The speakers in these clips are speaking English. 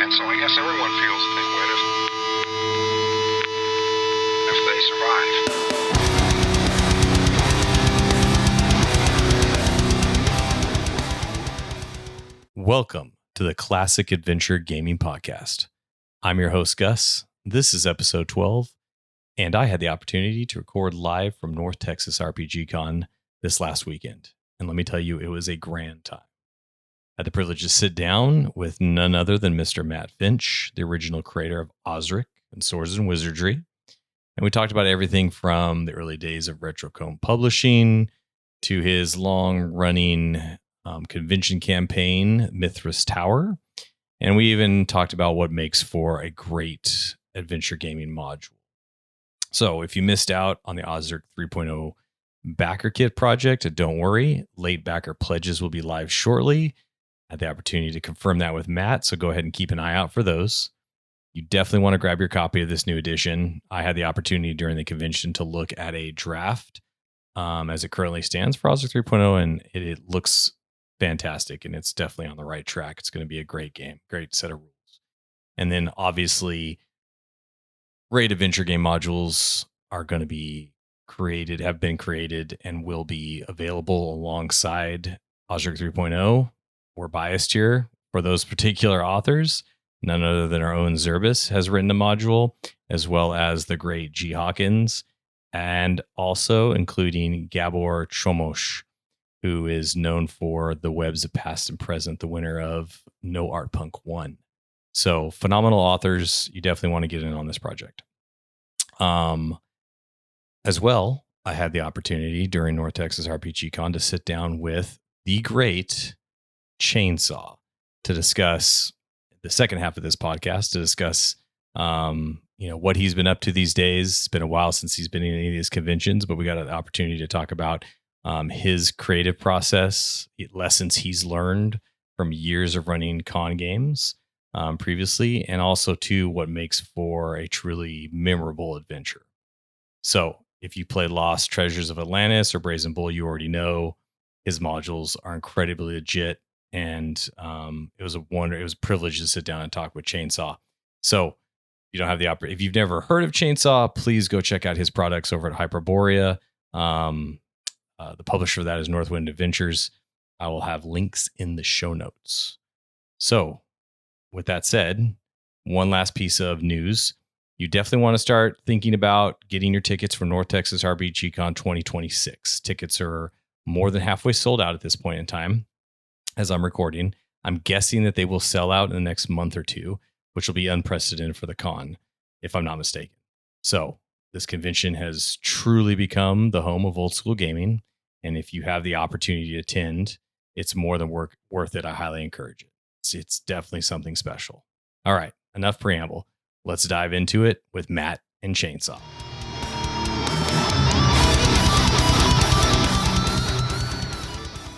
man, so I guess everyone feels that they win if they survive. Welcome to the Classic Adventure Gaming Podcast. I'm your host, Gus. This is episode 12, and I had the opportunity to record live from North Texas RPG Con this last weekend. And let me tell you, it was a grand time. I had the privilege to sit down with none other than Mr. Matt Finch, the original creator of Osric and Swords and Wizardry. And we talked about everything from the early days of Retrocomb Publishing to his long-running convention campaign, Mithras Tower. And we even talked about what makes for a great adventure gaming module. So if you missed out on the Osric 3.0 backer kit project, don't worry. Late backer pledges will be live shortly. I had the opportunity to confirm that with Matt, so go ahead and keep an eye out for those. You definitely want to grab your copy of this new edition. I had the opportunity during the convention to look at a draft as it currently stands for Osric 3.0, and it looks fantastic, and it's definitely on the right track. It's going to be a great game, great set of rules. And then obviously, great adventure game modules are going to be created, have been created, and will be available alongside Osric 3.0. We're biased here for those particular authors. None other than our own Zerbis has written a module, as well as the great G. Hawkins, and also including Gabor Chomosh, who is known for The Webs of Past and Present, the winner of No Art Punk 1. So phenomenal authors. You definitely want to get in on this project. As well, I had the opportunity during North Texas RPG Con to sit down with the great Chainsaw to discuss the second half of this podcast, to discuss what he's been up to these days. It's been a while since he's been in any of these conventions, but we got an opportunity to talk about his creative process, lessons he's learned from years of running con games previously, and also too what makes for a truly memorable adventure. So if you play Lost Treasures of Atlantis or Brazen Bull, you already know his modules are incredibly legit. And it was a privilege to sit down and talk with Chainsaw. So you don't have if you've never heard of Chainsaw, please go check out his products over at Hyperborea. The publisher of that is Northwind Adventures. I will have links in the show notes. So with that said, one last piece of news. You definitely want to start thinking about getting your tickets for North Texas RPG Con 2026. Tickets are more than halfway sold out at this point in time. As I'm recording, I'm guessing that they will sell out in the next month or two, which will be unprecedented for the con, if I'm not mistaken. So this convention has truly become the home of old school gaming. And if you have the opportunity to attend, it's more than worth it. I highly encourage it. It's definitely something special. All right, enough preamble. Let's dive into it with Matt and Chainsaw.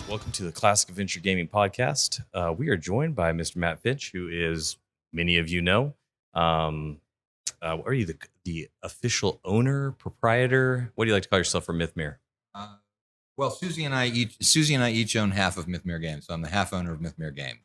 Welcome to the Classic Adventure Gaming Podcast. We are joined by Mr. Matt Finch, who is, many of you know, are you the official owner, proprietor? What do you like to call yourself for Mythmere? Well, Susie and I each own half of Mythmere Games, so I'm the half owner of Mythmere Games.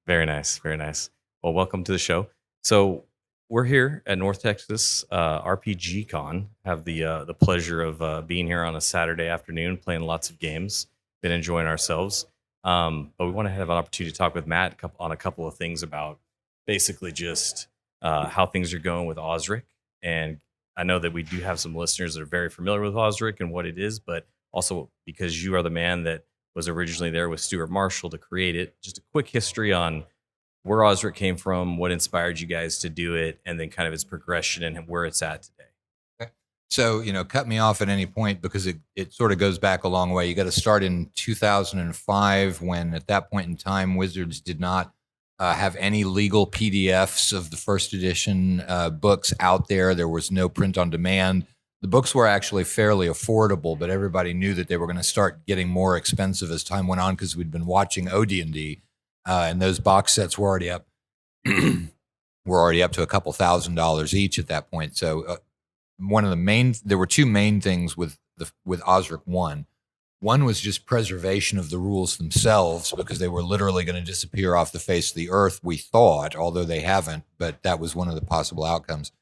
Very nice, very nice. Well, welcome to the show. So we're here at North Texas RPG Con. Have the pleasure of being here on a Saturday afternoon, playing lots of games. Been enjoying ourselves, but we want to have an opportunity to talk with Matt on a couple of things about basically just how things are going with Osric. And I know that we do have some listeners that are very familiar with Osric and what it is, but also because you are the man that was originally there with Stuart Marshall to create it. Just a quick history on where Osric came from, what inspired you guys to do it, and then kind of its progression and where it's at today. So, cut me off at any point because it sort of goes back a long way. You got to start in 2005 when at that point in time, Wizards did not have any legal PDFs of the first edition books out there. There was no print on demand. The books were actually fairly affordable, but everybody knew that they were going to start getting more expensive as time went on because we'd been watching OD&D, and those box sets were already up. Were already up to a couple $1,000s each at that point. So there were two main things with Osric 1. One was just preservation of the rules themselves, because they were literally going to disappear off the face of the earth, we thought, although they haven't, but that was one of the possible outcomes.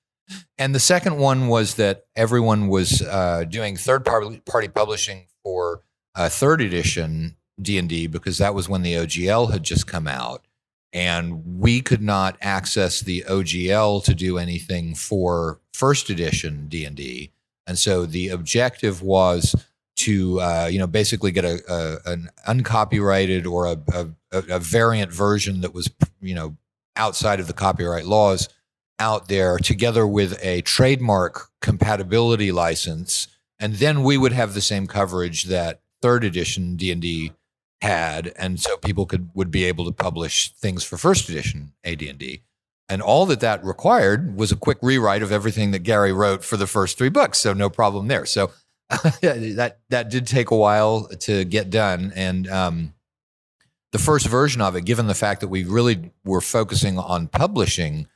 And the second one was that everyone was doing third-party publishing for third edition D&D, because that was when the OGL had just come out. And we could not access the OGL to do anything for first edition D&D. And so the objective was to basically get an uncopyrighted or a variant version that was outside of the copyright laws out there, together with a trademark compatibility license, and then we would have the same coverage that third edition D&D had, and so people would be able to publish things for first edition AD&D. And all that required was a quick rewrite of everything that Gary wrote for the first 3 books, so no problem there. So that did take a while to get done. And the first version of it, given the fact that we really were focusing on publishing,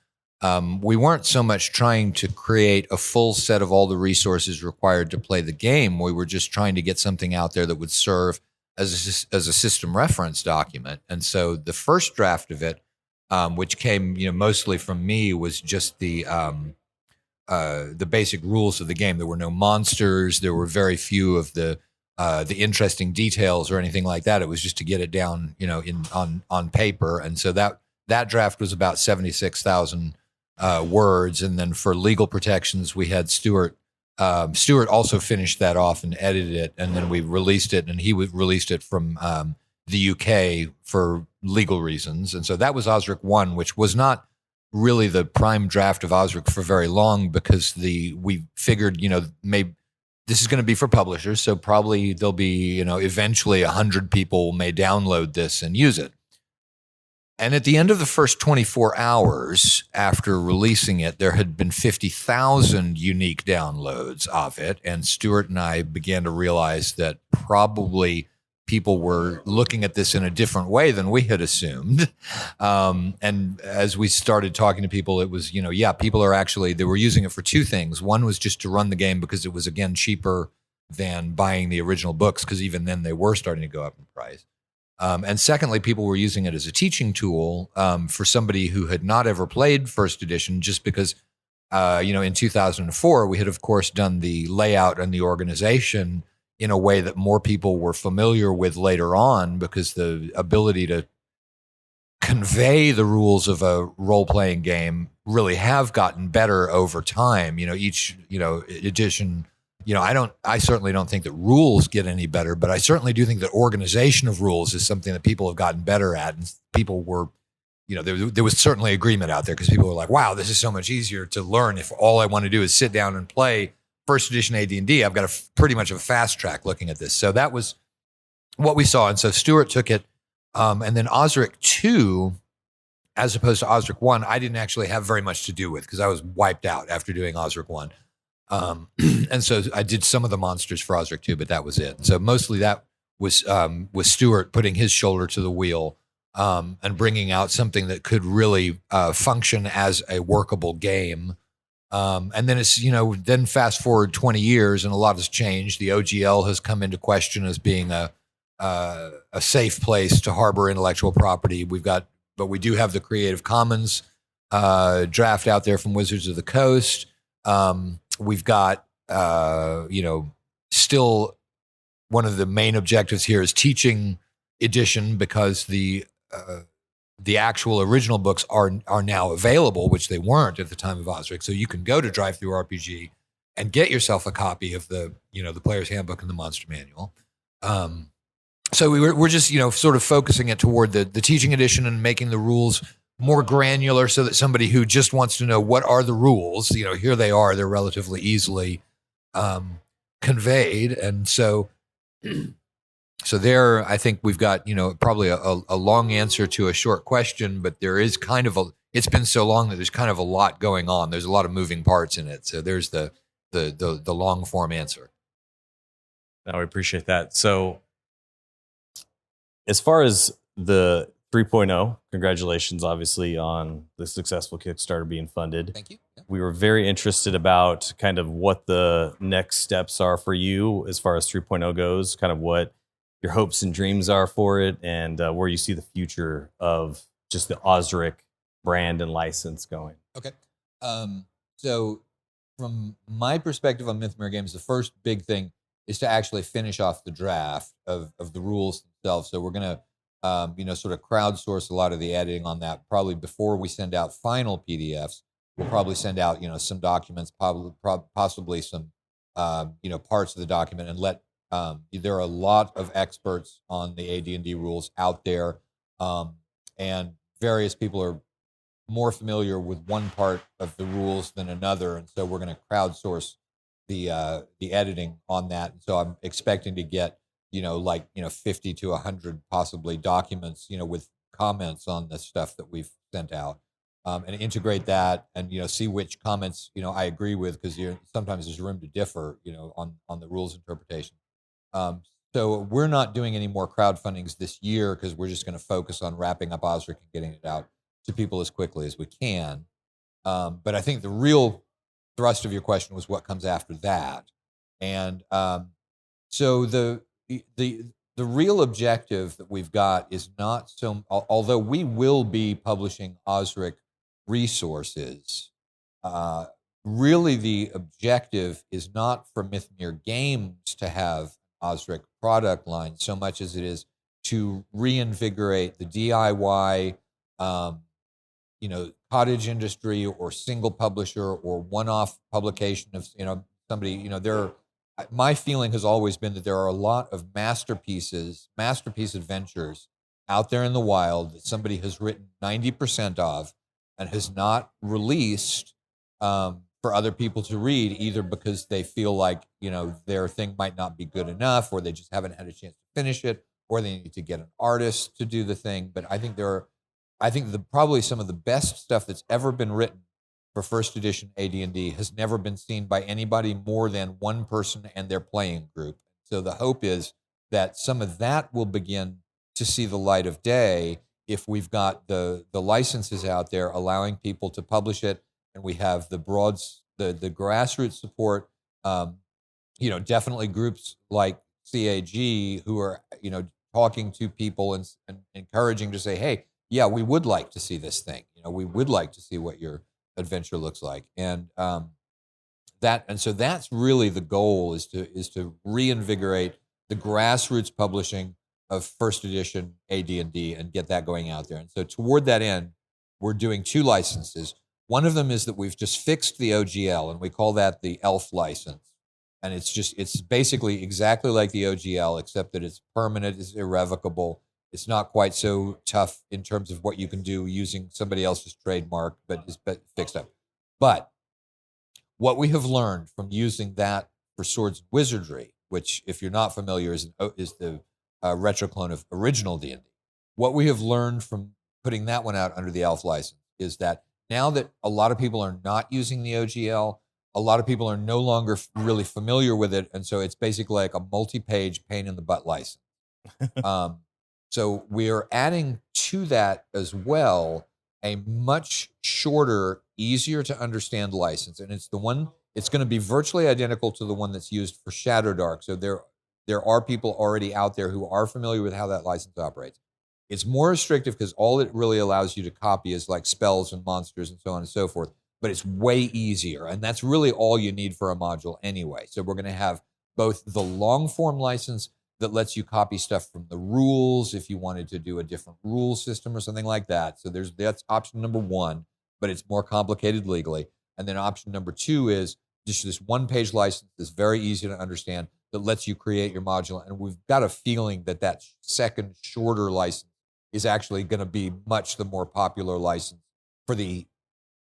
we weren't so much trying to create a full set of all the resources required to play the game. We were just trying to get something out there that would serve as a system reference document. And so the first draft of it, which came mostly from me, was just the basic rules of the game. There were no monsters. There were very few of the interesting details or anything like that. It was just to get it down, on paper. And so that draft was about 76,000 words. And then for legal protections, we had Stuart. Stuart also finished that off and edited it, and then we released it. And he released it from the UK for legal reasons. And so that was Osric 1, which was not really the prime draft of Osric for very long, because we figured, maybe this is going to be for publishers, so probably there'll be, eventually 100 people may download this and use it. And at the end of the first 24 hours after releasing it, there had been 50,000 unique downloads of it. And Stuart and I began to realize that probably people were looking at this in a different way than we had assumed. And as we started talking to people, it was, people are actually, they were using it for 2 things. One was just to run the game because it was, again, cheaper than buying the original books, because even then they were starting to go up in price. And secondly, people were using it as a teaching tool for somebody who had not ever played first edition, just because, in 2004, we had, of course, done the layout and the organization in a way that more people were familiar with later on, because the ability to convey the rules of a role-playing game really have gotten better over time. Each, edition, I certainly don't think that rules get any better, but I certainly do think that organization of rules is something that people have gotten better at. And people were, there was certainly agreement out there, because people were like, wow, this is so much easier to learn if all I want to do is sit down and play first edition AD&D. I've got pretty much a fast track looking at this. So that was what we saw. And so Stuart took it. And then Osric 2, as opposed to Osric 1, I didn't actually have very much to do with, because I was wiped out after doing Osric 1. And so I did some of the monsters for Osric 2, but that was it. So mostly that was Stuart putting his shoulder to the wheel and bringing out something that could really function as a workable game. And then it's, then fast forward 20 years and a lot has changed. The OGL has come into question as being a safe place to harbor intellectual property. But we do have the Creative Commons draft out there from Wizards of the Coast. We've got, still one of the main objectives here is teaching edition, because the actual original books are now available, which they weren't at the time of Osric. So you can go to DriveThruRPG and get yourself a copy of the Player's Handbook and the Monster Manual. So we're just, sort of focusing it toward the teaching edition and making the rules more granular, so that somebody who just wants to know what are the rules, here they are, they're relatively easily conveyed. And so there, I think we've got, probably a long answer to a short question, but there is kind of it's been so long that there's kind of a lot going on. There's a lot of moving parts in it. So there's the long form answer. No, I appreciate that. So as far as the 3.0, congratulations, obviously, on the successful Kickstarter being funded. Thank you. Yeah. we were very interested about kind of what the next steps are for you as far as 3.0 goes, kind of what your hopes and dreams are for it, and where you see the future of just the Osric brand and license going. Okay. So from my perspective on Mythmere Games, the first big thing is to actually finish off the draft of the rules themselves. So we're going to, sort of crowdsource a lot of the editing on that. Probably before we send out final PDFs, we'll probably send out, some documents, possibly some, parts of the document, and let. There are a lot of experts on the AD&D rules out there, and various people are more familiar with one part of the rules than another, and so we're going to crowdsource the editing on that. And so I'm expecting to get 50 to 100 possibly documents with comments on the stuff that we've sent out, and integrate that, and see which comments I agree with, because sometimes there's room to differ on the rules interpretation. So we're not doing any more crowdfundings this year because we're just going to focus on wrapping up Osric and getting it out to people as quickly as we can. But I think the real thrust of your question was what comes after that. And so the real objective that we've got is not so, although we will be publishing Osric resources, really the objective is not for Mythmere Games to have Osric product line so much as it is to reinvigorate the DIY, cottage industry, or single publisher, or one-off publication of somebody. My feeling has always been that there are a lot of masterpiece adventures out there in the wild that somebody has written 90% of and has not released for other people to read, either because they feel like their thing might not be good enough, or they just haven't had a chance to finish it, or they need to get an artist to do the thing. But I think probably some of the best stuff that's ever been written for first edition AD&D has never been seen by anybody more than one person and their playing group. So the hope is that some of that will begin to see the light of day if we've got the licenses out there allowing people to publish it, and we have the grassroots support. Definitely groups like CAG who are talking to people and encouraging to say, hey, yeah, we would like to see this thing. We would like to see what your adventure looks like, and so that's really the goal, is to reinvigorate the grassroots publishing of first edition AD&D and get that going out there. And so toward that end, we're doing two licenses. One of them is that we've just fixed the OGL, and we call that the ELF license. And it's basically exactly like the OGL, except that it's permanent, it's irrevocable. It's not quite so tough in terms of what you can do using somebody else's trademark, but it's fixed up. But what we have learned from using that for Swords and Wizardry, which, if you're not familiar, is the retro clone of original D&D. What we have learned from putting that one out under the ELF license is that now that a lot of people are not using the OGL, a lot of people are no longer really familiar with it, and so it's basically like a multi-page pain in the butt license. So we are adding to that as well a much shorter, easier to understand license, and it's going to be virtually identical to the one that's used for Shadowdark. So there are people already out there who are familiar with how that license operates. It's more restrictive because all it really allows you to copy is like spells and monsters and so on and so forth, but it's way easier, and that's really all you need for a module anyway. So we're going to have both the long form license that lets you copy stuff from the rules if you wanted to do a different rule system or something like that. So that's option number one, but it's more complicated legally. And then option number two is just this one-page license that's very easy to understand that lets you create your module. And we've got a feeling that that second, shorter license is actually going to be much the more popular license for the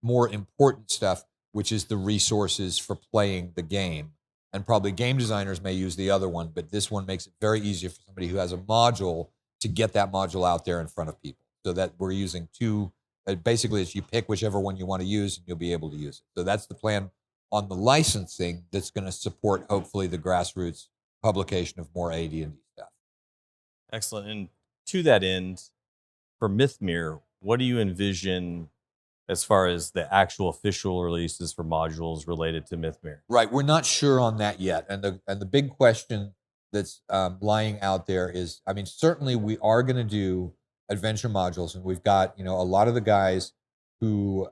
more important stuff, which is the resources for playing the game. And probably game designers may use the other one, but this one makes it very easy for somebody who has a module to get that module out there in front of people. So that we're using two, basically it's you pick whichever one you want to use and you'll be able to use it. So that's the plan on the licensing that's going to support, hopefully, the grassroots publication of more AD&D stuff. Excellent. And to that end, for Mythmere, what do you envision as far as the actual official releases for modules related to Mythmere. Right, we're not sure on that yet, and the big question that's lying out there is, I mean, certainly we are going to do adventure modules, and we've got a lot of the guys who,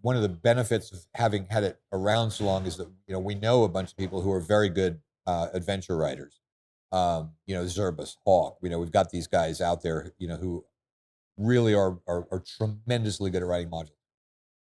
one of the benefits of having had it around so long is that we know a bunch of people who are very good adventure writers. Zerbus, Hawk. We've got these guys out there, who really are tremendously good at writing modules.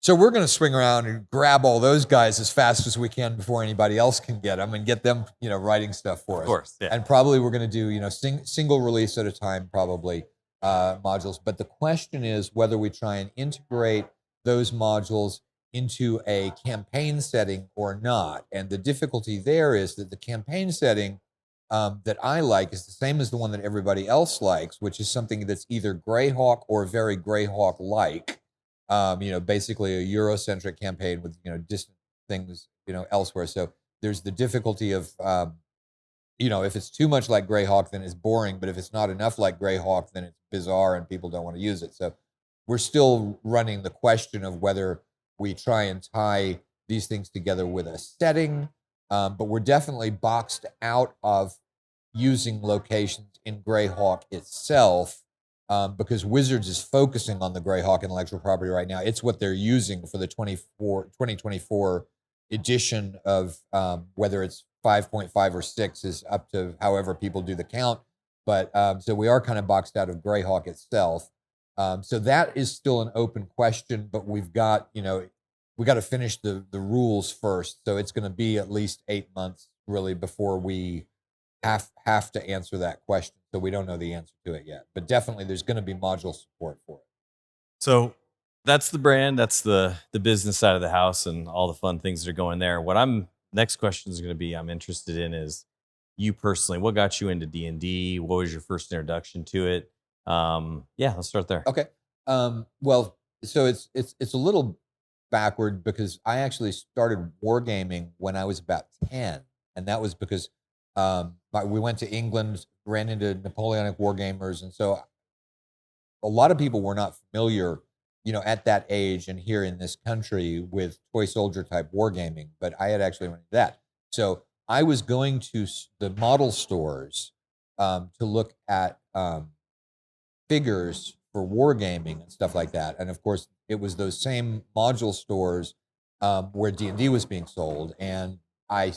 So we're going to swing around and grab all those guys as fast as we can before anybody else can get them and get them, writing stuff for us. Of course, yeah. And probably we're going to do, single release at a time, probably modules. But the question is whether we try and integrate those modules into a campaign setting or not. And the difficulty there is that the campaign setting that I like is the same as the one that everybody else likes, which is something that's either Greyhawk or very Greyhawk-like. Basically a Eurocentric campaign with, distant things, elsewhere. So there's the difficulty of, if it's too much like Greyhawk, then it's boring. But if it's not enough like Greyhawk, then it's bizarre and people don't want to use it. So we're still running the question of whether we try and tie these things together with a setting. But we're definitely boxed out of using locations in Greyhawk itself. Because Wizards is focusing on the Greyhawk intellectual property right now. It's what they're using for the 2024 edition of whether it's 5.5 or 6 is up to however people do the count. But so we are kind of boxed out of Greyhawk itself. So that is still an open question, but we've got, we got to finish the rules first. So it's going to be at least 8 months really before we have to answer that question. So we don't know the answer to it yet, but definitely there's going to be module support for it. So that's the brand, that's the business side of the house and all the fun things that are going there. What next question is going to be, I'm interested in is you personally, what got you into D&D? What was your first introduction to it? Let's start there. Okay. Well, so it's a little backward because I actually started wargaming when I was about 10. And that was because we went to England, ran into Napoleonic wargamers. And so a lot of people were not familiar, at that age and here in this country with toy soldier type wargaming, but I had actually run into that. So I was going to the model stores to look at figures for wargaming and stuff like that. And of course, it was those same module stores where D&D was being sold. And I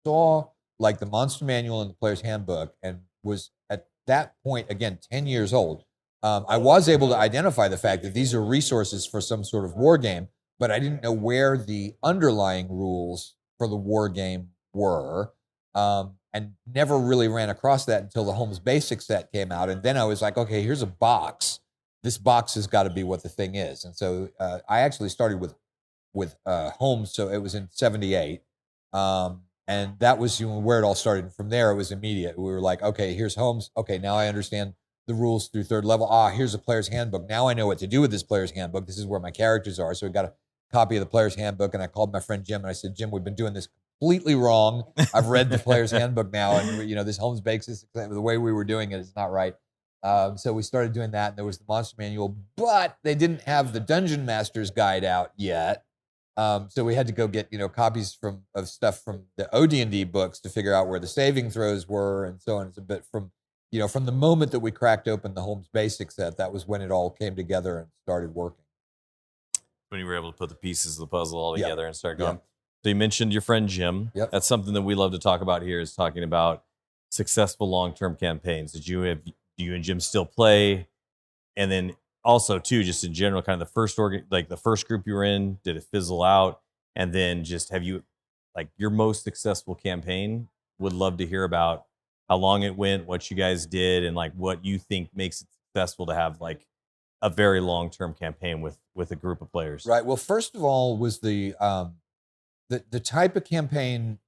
saw like the monster manual and the player's handbook and was at that point, again, 10 years old. I was able to identify the fact that these are resources for some sort of war game, but I didn't know where the underlying rules for the war game were, and never really ran across that until the Holmes Basic set came out. And then I was like, okay, here's a box. This box has got to be what the thing is. And so I actually started with Holmes, so it was in 78. And that was where it all started. And from there, it was immediate. We were like, okay, here's Holmes. Okay, now I understand the rules through third level. Here's a player's handbook. Now I know what to do with this player's handbook. This is where my characters are. So we got a copy of the player's handbook, and I called my friend Jim, and I said, Jim, we've been doing this completely wrong. I've read the player's handbook now, and this Holmes Basic, the way we were doing it is not right. So we started doing that, and there was the monster manual, but they didn't have the Dungeon Master's Guide out yet. So we had to go get, copies of stuff from the OD&D books to figure out where the saving throws were and so on. It's a bit from the moment that we cracked open the Holmes Basic set, that was when it all came together and started working. When you were able to put the pieces of the puzzle all together and start going. Yep. So you mentioned your friend Jim. Yep. That's something that we love to talk about here, is talking about successful long-term campaigns. Do you and Jim still play? And then also too, just in general, kind of the first group you were in, did it fizzle out? And then just have you, like, your most successful campaign? Would love to hear about how long it went, what you guys did, and like what you think makes it successful to have like a very long-term campaign with a group of players. Right. Well, first of all, was the type of campaign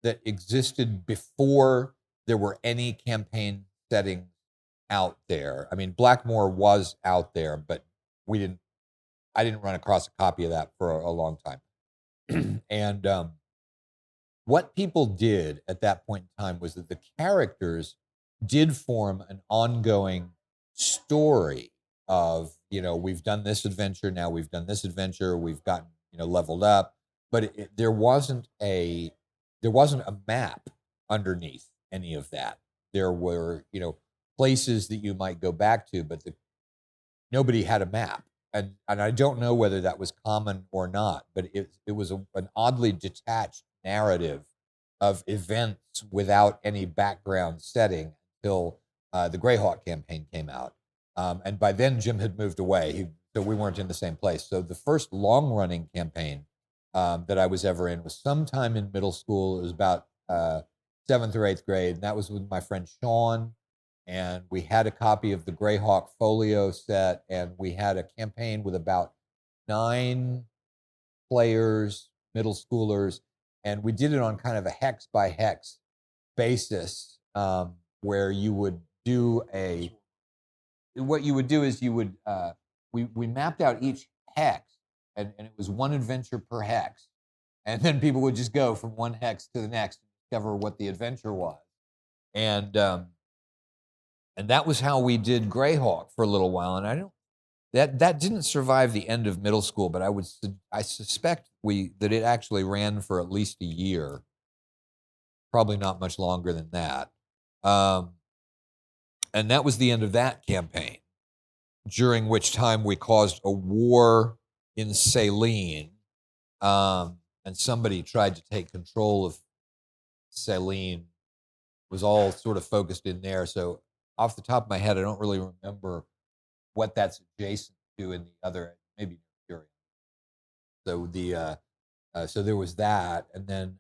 that existed before there were any campaign settings out there. I mean, Blackmore was out there, but I didn't run across a copy of that for a long time. And what people did at that point in time was that the characters did form an ongoing story of, we've done this adventure, now we've done this adventure, we've gotten, leveled up, but there wasn't a map underneath any of that. There were, places that you might go back to, but nobody had a map. And I don't know whether that was common or not, but it was an oddly detached narrative of events without any background setting until the Greyhawk campaign came out. And by then, Jim had moved away, so we weren't in the same place. So the first long-running campaign that I was ever in was sometime in middle school. It was about 7th or 8th grade, and that was with my friend Sean. And we had a copy of the Greyhawk folio set, and we had a campaign with about 9 players, middle schoolers, and we did it on kind of a hex by hex basis, where you would do what you would do is we mapped out each hex, and it was one adventure per hex, and then people would just go from one hex to the next and discover what the adventure was, and that was how we did Greyhawk for a little while. And that didn't survive the end of middle school, but I suspect that it actually ran for at least a year, probably not much longer than that. And that was the end of that campaign, during which time we caused a war in Saline, and somebody tried to take control of Saline. It was all sort of focused in there. So off the top of my head, I don't really remember what that's adjacent to in the other, maybe Fiore. So so there was that, and then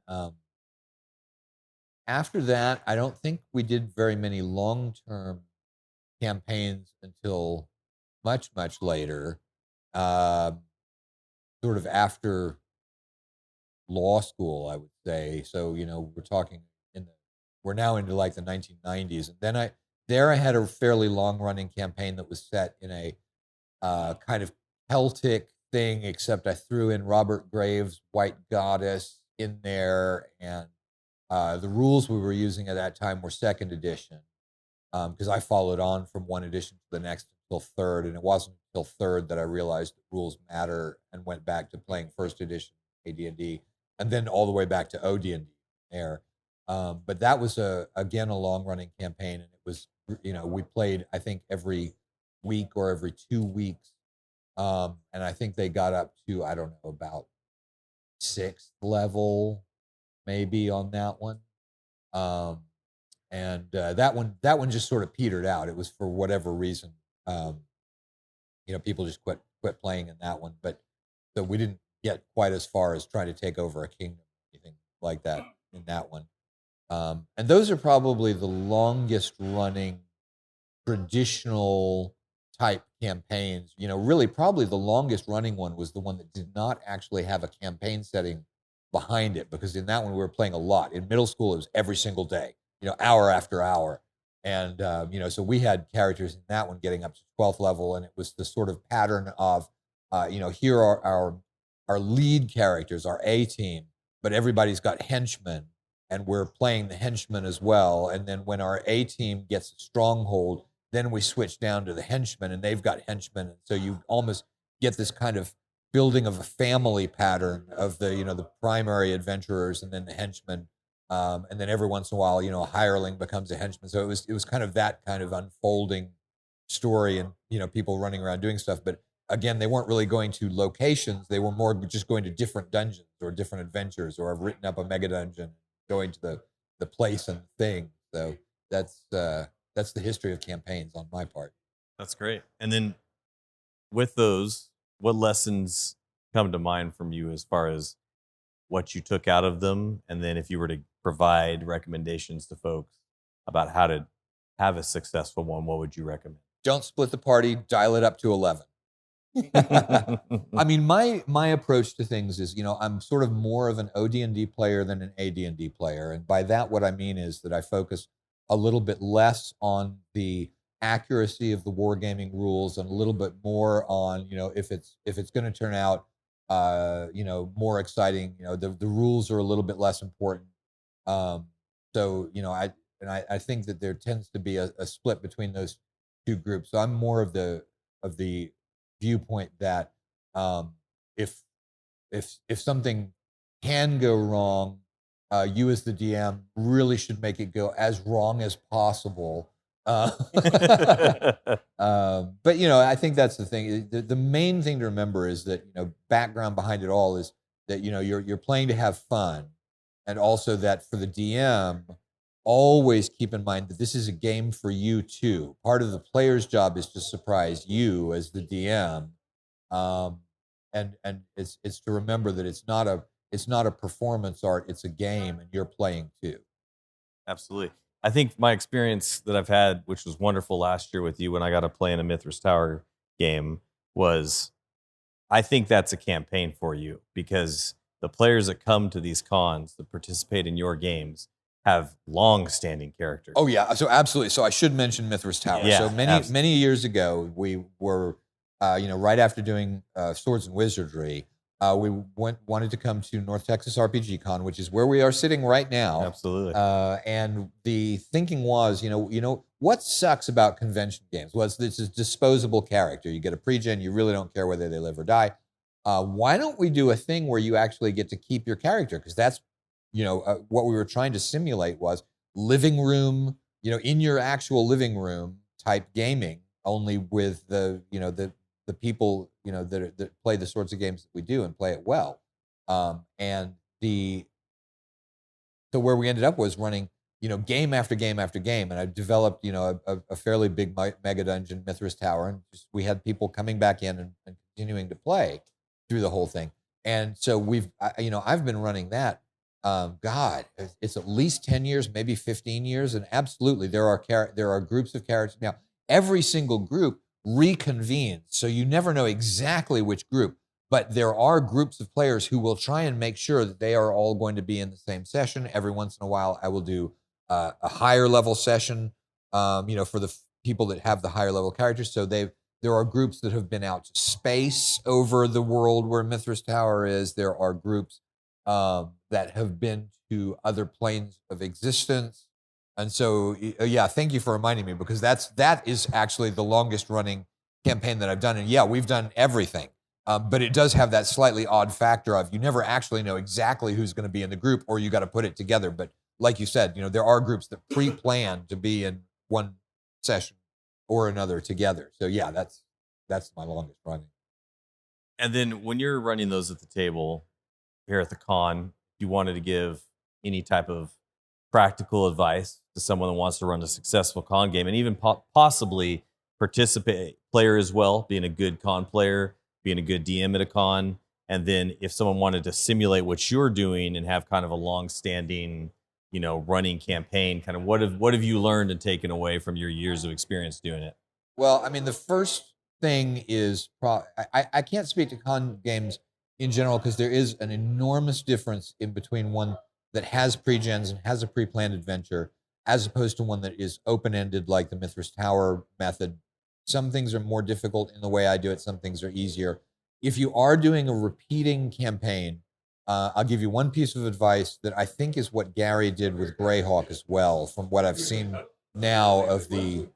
after that, I don't think we did very many long-term campaigns until much, much later, sort of after law school, I would say. So we're talking we're now into like the 1990s, and then I had a fairly long-running campaign that was set in a kind of Celtic thing, except I threw in Robert Graves' White Goddess in there, and the rules we were using at that time were 2nd edition, because I followed on from 1 edition to the next until 3rd, and it wasn't until 3rd that I realized that rules matter and went back to playing 1st edition AD&D, and then all the way back to OD&D there. But that was again a long-running campaign, and it was, we played, I think, every week or every 2 weeks, and I think they got up to, I don't know, about 6th level maybe on that one, and that one just sort of petered out. It was for whatever reason, people just quit playing in that one, but so we didn't get quite as far as trying to take over a kingdom or anything like that in that one. And those are probably the longest running traditional type campaigns. Really probably the longest running one was the one that did not actually have a campaign setting behind it, because in that one we were playing a lot. In middle school, it was every single day, hour after hour. And, so we had characters in that one getting up to 12th level, and it was the sort of pattern of, here are our lead characters, our A team, but everybody's got henchmen, and we're playing the henchmen as well. And then when our A team gets a stronghold, then we switch down to the henchmen, and they've got henchmen. And so you almost get this kind of building of a family pattern of the primary adventurers and then the henchmen. And then every once in a while, a hireling becomes a henchman. So it was kind of that kind of unfolding story, and, people running around doing stuff. But again, they weren't really going to locations. They were more just going to different dungeons or different adventures, or I've written up a mega dungeon, going to the place and thing. So that's the history of campaigns on my part. That's great. And then with those, what lessons come to mind from you as far as what you took out of them? And then if you were to provide recommendations to folks about how to have a successful one, what would you recommend? Don't split the party, dial it up to 11. I mean, my approach to things is, I'm sort of more of an OD&D player than an AD&D player. And by that, what I mean is that I focus a little bit less on the accuracy of the wargaming rules and a little bit more on, if it's going to turn out, more exciting, the rules are a little bit less important. So, I think that there tends to be a split between those two groups. So I'm more of the viewpoint that if something can go wrong, you as the DM really should make it go as wrong as possible. But I think that's the thing. The main thing to remember is that background behind it all is that you're playing to have fun, and also that for the DM, always keep in mind that this is a game for you too. Part of the player's job is to surprise you as the DM, and it's to remember that it's not a performance art, it's a game, and you're playing too. Absolutely. I think my experience that I've had, which was wonderful last year with you when I got to play in a Mithras Tower game, was I think that's a campaign for you, because the players that come to these cons that participate in your games have long-standing characters. Oh yeah, so absolutely. So I should mention Mithras Tower. Yeah, so many years ago, we were, right after doing Swords and Wizardry, we wanted to come to North Texas RPG Con, which is where we are sitting right now. Absolutely. And the thinking was, what sucks about convention games? Well, it's a disposable character. You get a pre-gen, you really don't care whether they live or die. Why don't we do a thing where you actually get to keep your character? Because that's, what we were trying to simulate was living room, in your actual living room type gaming, only with the people, that play the sorts of games that we do and play it well. So where we ended up was running, game after game after game. And I developed, a fairly big mega dungeon, Mithras Tower. And we had people coming back in and continuing to play through the whole thing. And so I've been running that. God, it's at least 10 years, maybe 15 years. And absolutely, there are groups of characters. Now, every single group reconvenes. So you never know exactly which group, but there are groups of players who will try and make sure that they are all going to be in the same session. Every once in a while, I will do a higher level session, for the people that have the higher level characters. So there are groups that have been out to space over the world where Mithras Tower is. There are groups that have been to other planes of existence. And so, yeah, thank you for reminding me, because that is actually the longest running campaign that I've done. And yeah, we've done everything. But it does have that slightly odd factor of you never actually know exactly who's going to be in the group, or you got to put it together. But like you said, there are groups that pre-plan to be in one session or another together. So yeah, that's my longest running. And then when you're running those at the table here at the con, if you wanted to give any type of practical advice to someone that wants to run a successful con game, and even possibly participate player as well, being a good con player, being a good DM at a con, and then if someone wanted to simulate what you're doing and have kind of a long-standing, running campaign, kind of what have you learned and taken away from your years of experience doing it? Well, I mean, the first thing is I can't speak to con games in general, because there is an enormous difference in between one that has pre-gens and has a pre-planned adventure, as opposed to one that is open-ended like the Mithras Tower method. Some things are more difficult in the way I do it. Some things are easier. If you are doing a repeating campaign, I'll give you one piece of advice that I think is what Gary did with Greyhawk as well, from what I've seen now of the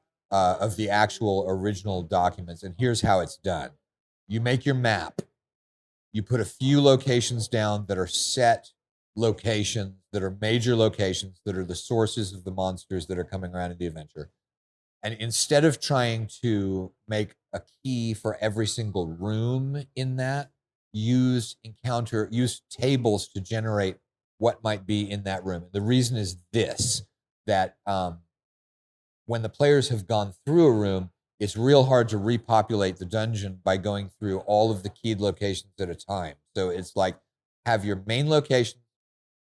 actual original documents. And here's how it's done. You make your map. You put a few locations down that are set locations, that are major locations, that are the sources of the monsters that are coming around in the adventure. And instead of trying to make a key for every single room in that, use tables to generate what might be in that room. The reason is this, that when the players have gone through a room, it's real hard to repopulate the dungeon by going through all of the keyed locations at a time. So it's like, have your main location,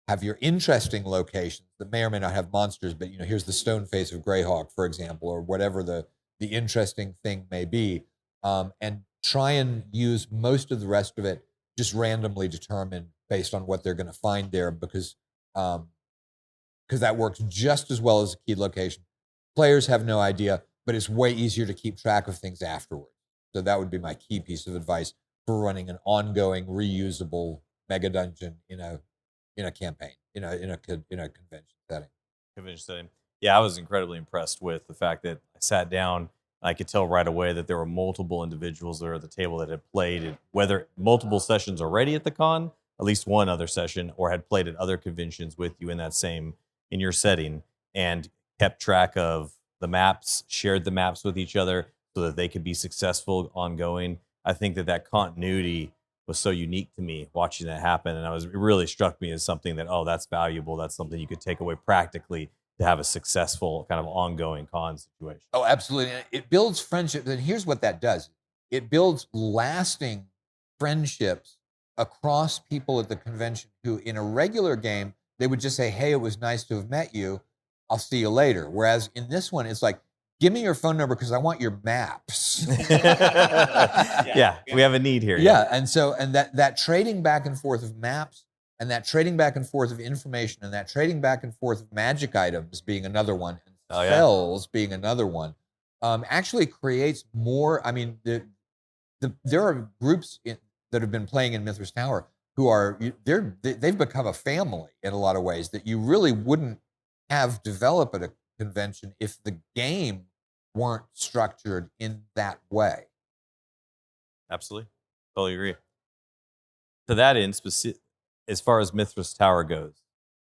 have your interesting locations that may or may not have monsters, but here's the stone face of Greyhawk, for example, or whatever the interesting thing may be, and try and use most of the rest of it just randomly determined based on what they're going to find there, because that works just as well as a keyed location. Players have no idea, but it's way easier to keep track of things afterwards. So that would be my key piece of advice for running an ongoing, reusable mega dungeon in a campaign, in a convention setting. Yeah, I was incredibly impressed with the fact that I sat down I could tell right away that there were multiple individuals there at the table that had played, whether multiple sessions already at the con, at least one other session, or had played at other conventions with you in your setting, and kept track of the maps, shared the maps with each other so that they could be successful ongoing. I think that continuity was so unique to me watching that happen. And it really struck me as something that, oh, that's valuable. That's something you could take away practically to have a successful kind of ongoing con situation. Oh, absolutely. And it builds friendships. And here's what that does. It builds lasting friendships across people at the convention who in a regular game, they would just say, hey, it was nice to have met you. I'll see you later. Whereas in this one, it's like, give me your phone number because I want your maps. Yeah, we have a need here. Yeah, and that trading back and forth of maps, and that trading back and forth of information, and that trading back and forth of magic items being another one, and spells being another one, actually creates more. I mean, there are groups that have been playing in Mithras Tower who they've become a family in a lot of ways that you really wouldn't have developed at a convention if the game weren't structured in that way. Absolutely. Totally agree. To that end, as far as Mithras Tower goes,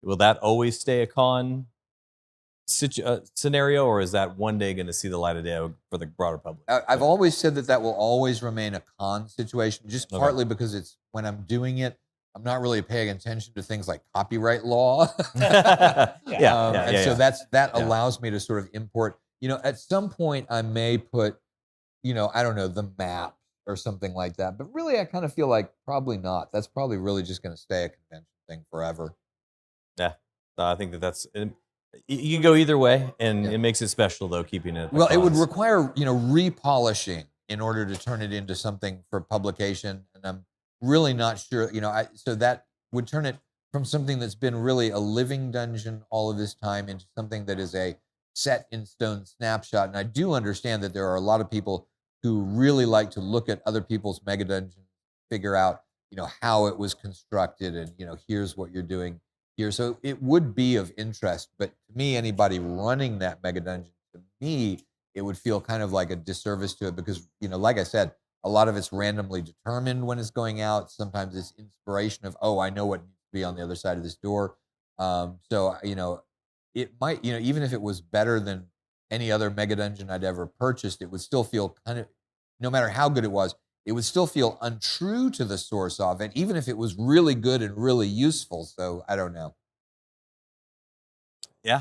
will that always stay a con scenario, or is that one day going to see the light of day for the broader public? I've always said that will always remain a con situation, just partly because it's when I'm doing it, I'm not really paying attention to things like copyright law. That allows me to sort of import, at some point I may put, I don't know, the map or something like that. But really, I kind of feel like probably not. That's probably really just going to stay a convention thing forever. Yeah. I think that's, you can go either way, and it makes it special, though, keeping it. Well, it would require, repolishing in order to turn it into something for publication. And I'm really not sure, so that would turn it from something that's been really a living dungeon all of this time into something that is a set in stone snapshot. And I do understand that there are a lot of people who really like to look at other people's mega dungeons, figure out, how it was constructed, and, here's what you're doing here. So it would be of interest, but to me, anybody running that mega dungeon, to me, it would feel kind of like a disservice to it because, like I said, a lot of it's randomly determined when it's going out. Sometimes it's inspiration of, oh, I know what needs to be on the other side of this door. So, it might, even if it was better than any other mega dungeon I'd ever purchased, it would still feel kind of, no matter how good it was, it would still feel untrue to the source of it, even if it was really good and really useful. So I don't know. Yeah.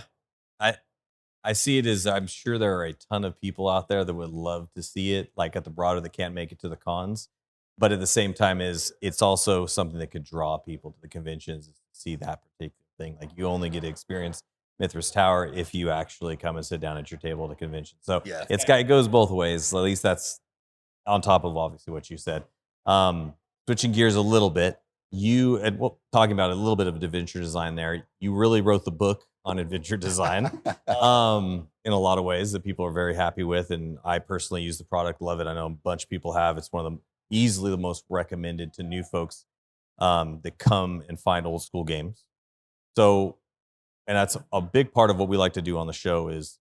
I see it as, I'm sure there are a ton of people out there that would love to see it, like at the broader that can't make it to the cons. But at the same time, it's also something that could draw people to the conventions to see that particular thing. Like you only get to experience Mithras Tower if you actually come and sit down at your table at a convention. So it goes both ways. At least that's on top of obviously what you said. Switching gears a little bit, talking about a little bit of adventure design there. You really wrote the book on adventure design in a lot of ways that people are very happy with. And I personally use the product, love it. I know a bunch of people have. It's one of them easily the most recommended to new folks that come and find old school games. So, and that's a big part of what we like to do on the show is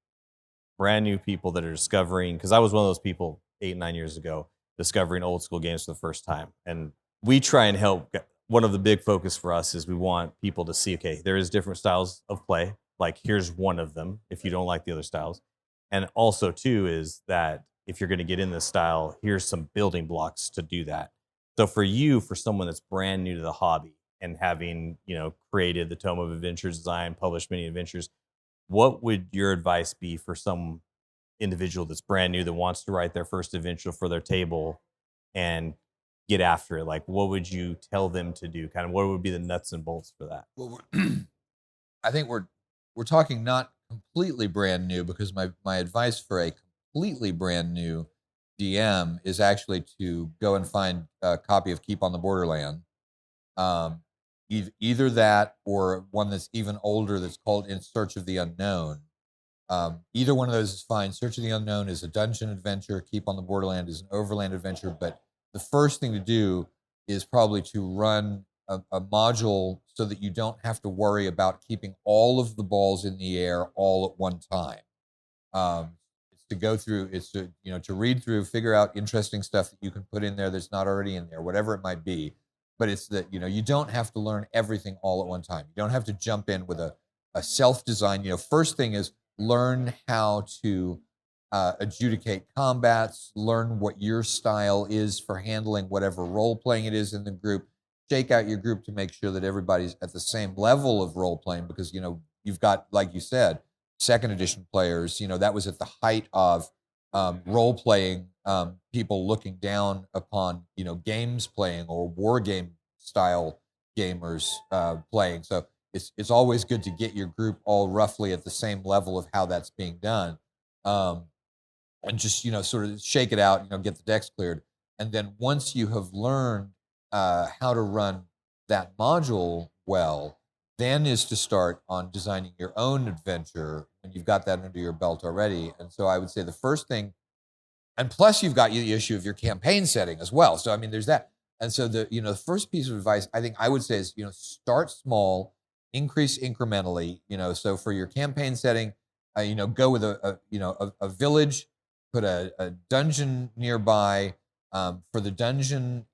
brand new people that are discovering, because I was one of those people 8-9 years ago discovering old school games for the first time. And we try and help. One of the big focus for us is we want people to see, okay, there is different styles of play. Like here's one of them if you don't like the other styles. And also too is that if you're going to get in this style, here's some building blocks to do that. So for someone that's brand new to the hobby and having, created the Tome of Adventure Design, published many adventures, what would your advice be for some individual that's brand new that wants to write their first adventure for their table and get after it? Like, what would you tell them to do? Kind of what would be the nuts and bolts for that? Well, I think we're talking not completely brand new, because my advice for a completely brand new DM is actually to go and find a copy of Keep on the Borderland. Either that or one that's even older that's called In Search of the Unknown. Either one of those is fine. Search of the Unknown is a dungeon adventure. Keep on the Borderland is an overland adventure. But the first thing to do is probably to run a module so that you don't have to worry about keeping all of the balls in the air all at one time. to go through. It's to to read through, figure out interesting stuff that you can put in there that's not already in there, whatever it might be. But it's that you don't have to learn everything all at one time. You don't have to jump in with a self-design. First thing is learn how to adjudicate combats, learn what your style is for handling whatever role playing it is in the group. Shake out your group to make sure that everybody's at the same level of role playing, because you've got, like you said, second edition players. That was at the height of role playing, people looking down upon games playing or war game style gamers playing. So it's always good to get your group all roughly at the same level of how that's being done, and just sort of shake it out, get the decks cleared, and then once you have learned how to run that module well, then is to start on designing your own adventure when you've got that under your belt already. And so I would say the first thing, and plus you've got the issue of your campaign setting as well. So I mean, there's that. And so the first piece of advice I think I would say is start small, increase incrementally. So for your campaign setting, go with a village, put a dungeon nearby. For the dungeon,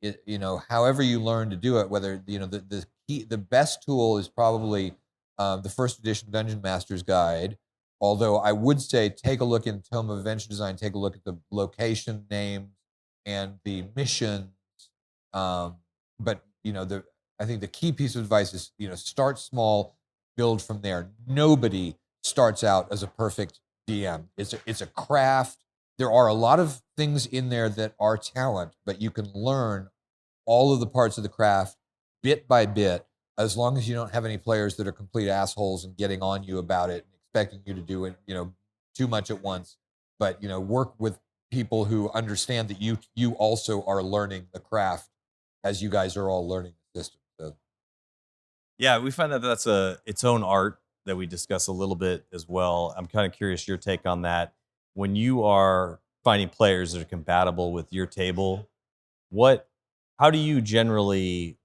however you learn to do it, whether the best tool is probably the first edition Dungeon Master's Guide. Although I would say take a look in Tome of Adventure Design, take a look at the location names and the missions. But I think the key piece of advice is start small, build from there. Nobody starts out as a perfect DM. It's a craft. There are a lot of things in there that are talent, but you can learn all of the parts of the craft bit by bit, as long as you don't have any players that are complete assholes and getting on you about it and expecting you to do it, too much at once. But, work with people who understand that you also are learning the craft as you guys are all learning the system. So. Yeah, we find that that's its own art that we discuss a little bit as well. I'm kind of curious your take on that. When you are finding players that are compatible with your table, how do you generally,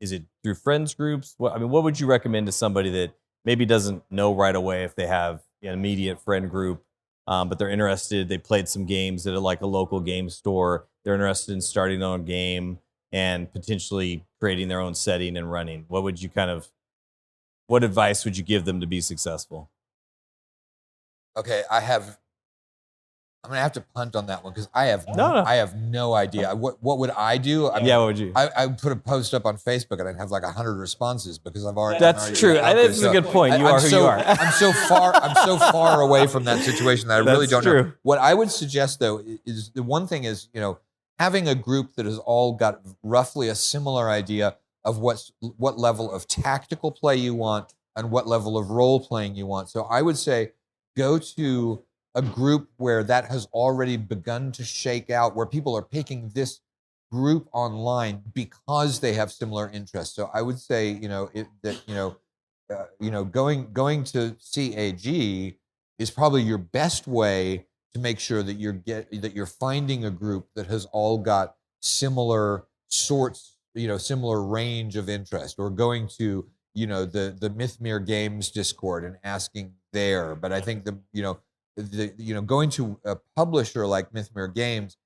is it through friends groups? What would you recommend to somebody that maybe doesn't know right away if they have an immediate friend group, but they're interested, they played some games at a local game store, they're interested in starting their own game and potentially creating their own setting and running? What advice would you give them to be successful? Okay, I'm gonna have to punt on that one because I have No. I have no idea. What would I do? What would you? I would put a post up on Facebook and I'd have 100 responses because I've already. That's true. That's a good point. You are who you are. I'm so far away from that situation that I really don't know. What I would suggest though is the one thing is having a group that has all got roughly a similar idea of what level of tactical play you want and what level of role playing you want. So I would say go to a group where that has already begun to shake out, where people are picking this group online because they have similar interests. So I would say, going to CAG is probably your best way to make sure that you're finding a group that has all got similar sorts, similar range of interest, or going to, the Mythmere Games Discord and asking there. But I think going to a publisher like Mythmere Games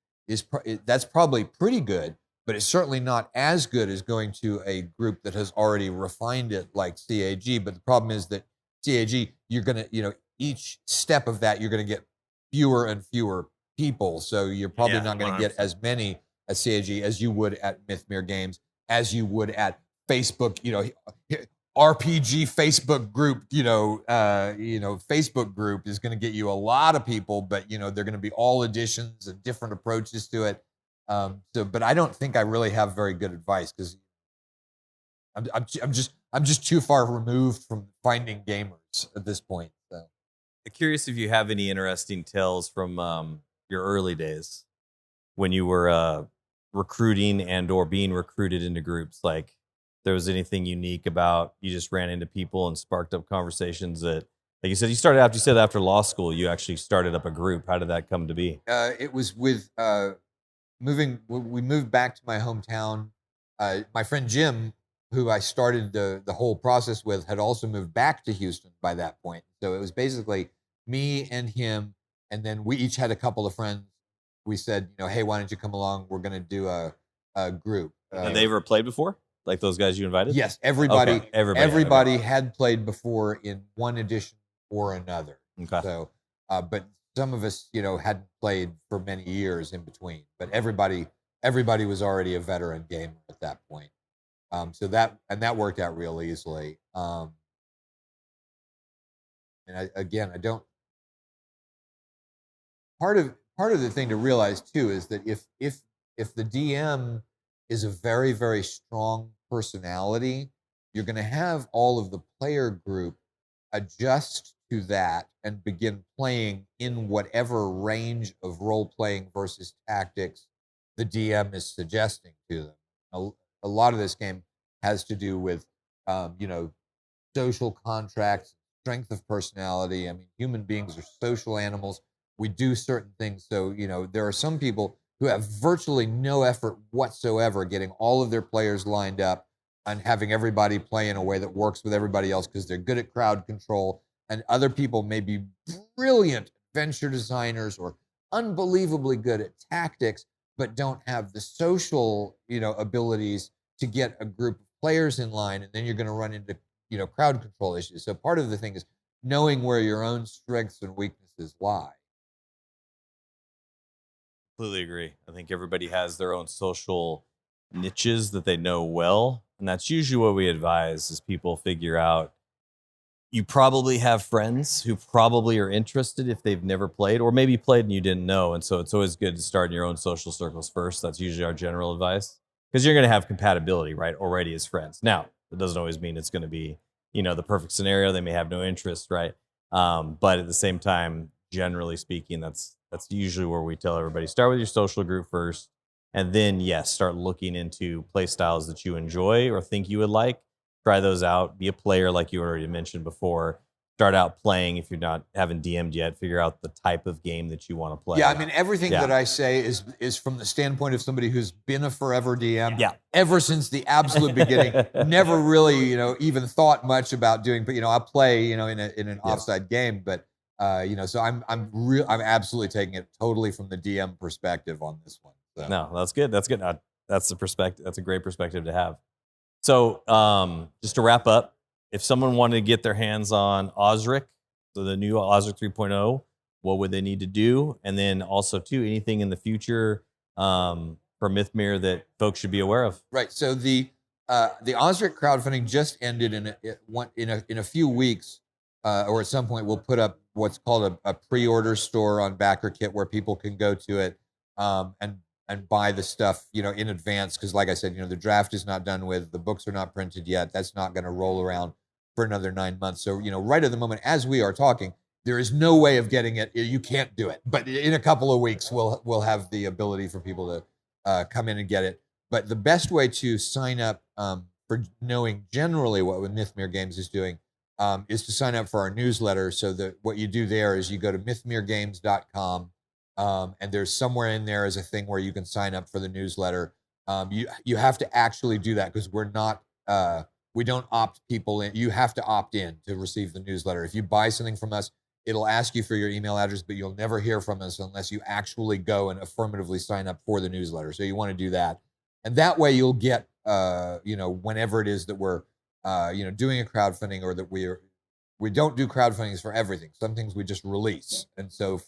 that's probably pretty good, but it's certainly not as good as going to a group that has already refined it like CAG. But the problem is that CAG, you're gonna, each step of that, you're gonna get fewer and fewer people. So you're probably not gonna get as many at CAG as you would at Mythmere Games, as you would at Facebook, RPG Facebook group, Facebook group is going to get you a lot of people, but they're going to be all editions and different approaches to it. But I don't think I really have very good advice because I'm just too far removed from finding gamers at this point. So. I'm curious if you have any interesting tales from your early days when you were recruiting and or being recruited into groups. Like, there was anything unique about you just ran into people and sparked up conversations that, like you said, you said after law school, you actually started up a group. How did that come to be? It was with we moved back to my hometown. My friend Jim, who I started the whole process with, had also moved back to Houston by that point. So it was basically me and him and then we each had a couple of friends. We said, hey, why don't you come along? We're going to do a group. Had they ever played before? Like those guys you invited? Yes, everybody. Okay, Everybody had played before in one edition or another. Okay. So, but some of us, hadn't played for many years in between. But everybody was already a veteran gamer at that point. So that worked out real easily. And I don't. Part of the thing to realize too is that if the DM is a very, very strong personality, you're going to have all of the player group adjust to that and begin playing in whatever range of role-playing versus tactics the DM is suggesting to them. A lot of this game has to do with, social contracts, strength of personality. I mean, human beings are social animals. We do certain things. So, there are some people who have virtually no effort whatsoever getting all of their players lined up and having everybody play in a way that works with everybody else because they're good at crowd control. And other people may be brilliant adventure designers or unbelievably good at tactics, but don't have the social, abilities to get a group of players in line. And then you're going to run into, crowd control issues. So part of the thing is knowing where your own strengths and weaknesses lie. Completely agree. I think everybody has their own social niches that they know well. And that's usually what we advise is people figure out. You probably have friends who probably are interested if they've never played or maybe played and you didn't know. And so it's always good to start in your own social circles first. That's usually our general advice because you're going to have compatibility, right? Already as friends. Now, it doesn't always mean it's going to be, the perfect scenario. They may have no interest, right? But at the same time, generally speaking, that's usually where we tell everybody, start with your social group first. And then, yes, start looking into play styles that you enjoy or think you would like. Try those out. Be a player like you already mentioned before. Start out playing if you're not haven't DM'd yet. Figure out the type of game that you want to play. Yeah, I mean, everything that I say is from the standpoint of somebody who's been a forever DM. Yeah. Ever since the absolute beginning. Never really, even thought much about doing, but, I play, in an offside game. But, so I'm absolutely taking it totally from the DM perspective on this one. So. No, that's good. That's good. That's the perspective. That's a great perspective to have. So just to wrap up, if someone wanted to get their hands on Osric, so the new Osric 3.0, what would they need to do? And then also, too, anything in the future for Mythmere that folks should be aware of? Right. So the Osric crowdfunding just ended in a few weeks, or at some point we'll put up what's called a pre-order store on BackerKit where people can go to it and buy the stuff, in advance. Because like I said, the draft is not done with, the books are not printed yet. That's not going to roll around for another 9 months. So, right at the moment, as we are talking, there is no way of getting it. You can't do it. But in a couple of weeks, we'll have the ability for people to come in and get it. But the best way to sign up for knowing generally what Mythmere Games is doing is to sign up for our newsletter. So that what you do there is you go to mythmeregames.com. And there's somewhere in there is a thing where you can sign up for the newsletter. You have to actually do that because we don't opt people in. You have to opt in to receive the newsletter. If you buy something from us, it'll ask you for your email address, but you'll never hear from us unless you actually go and affirmatively sign up for the newsletter. So you want to do that. And that way you'll get, whenever it is that we're, doing a crowdfunding or that we don't do crowdfundings for everything. Some things we just release. And so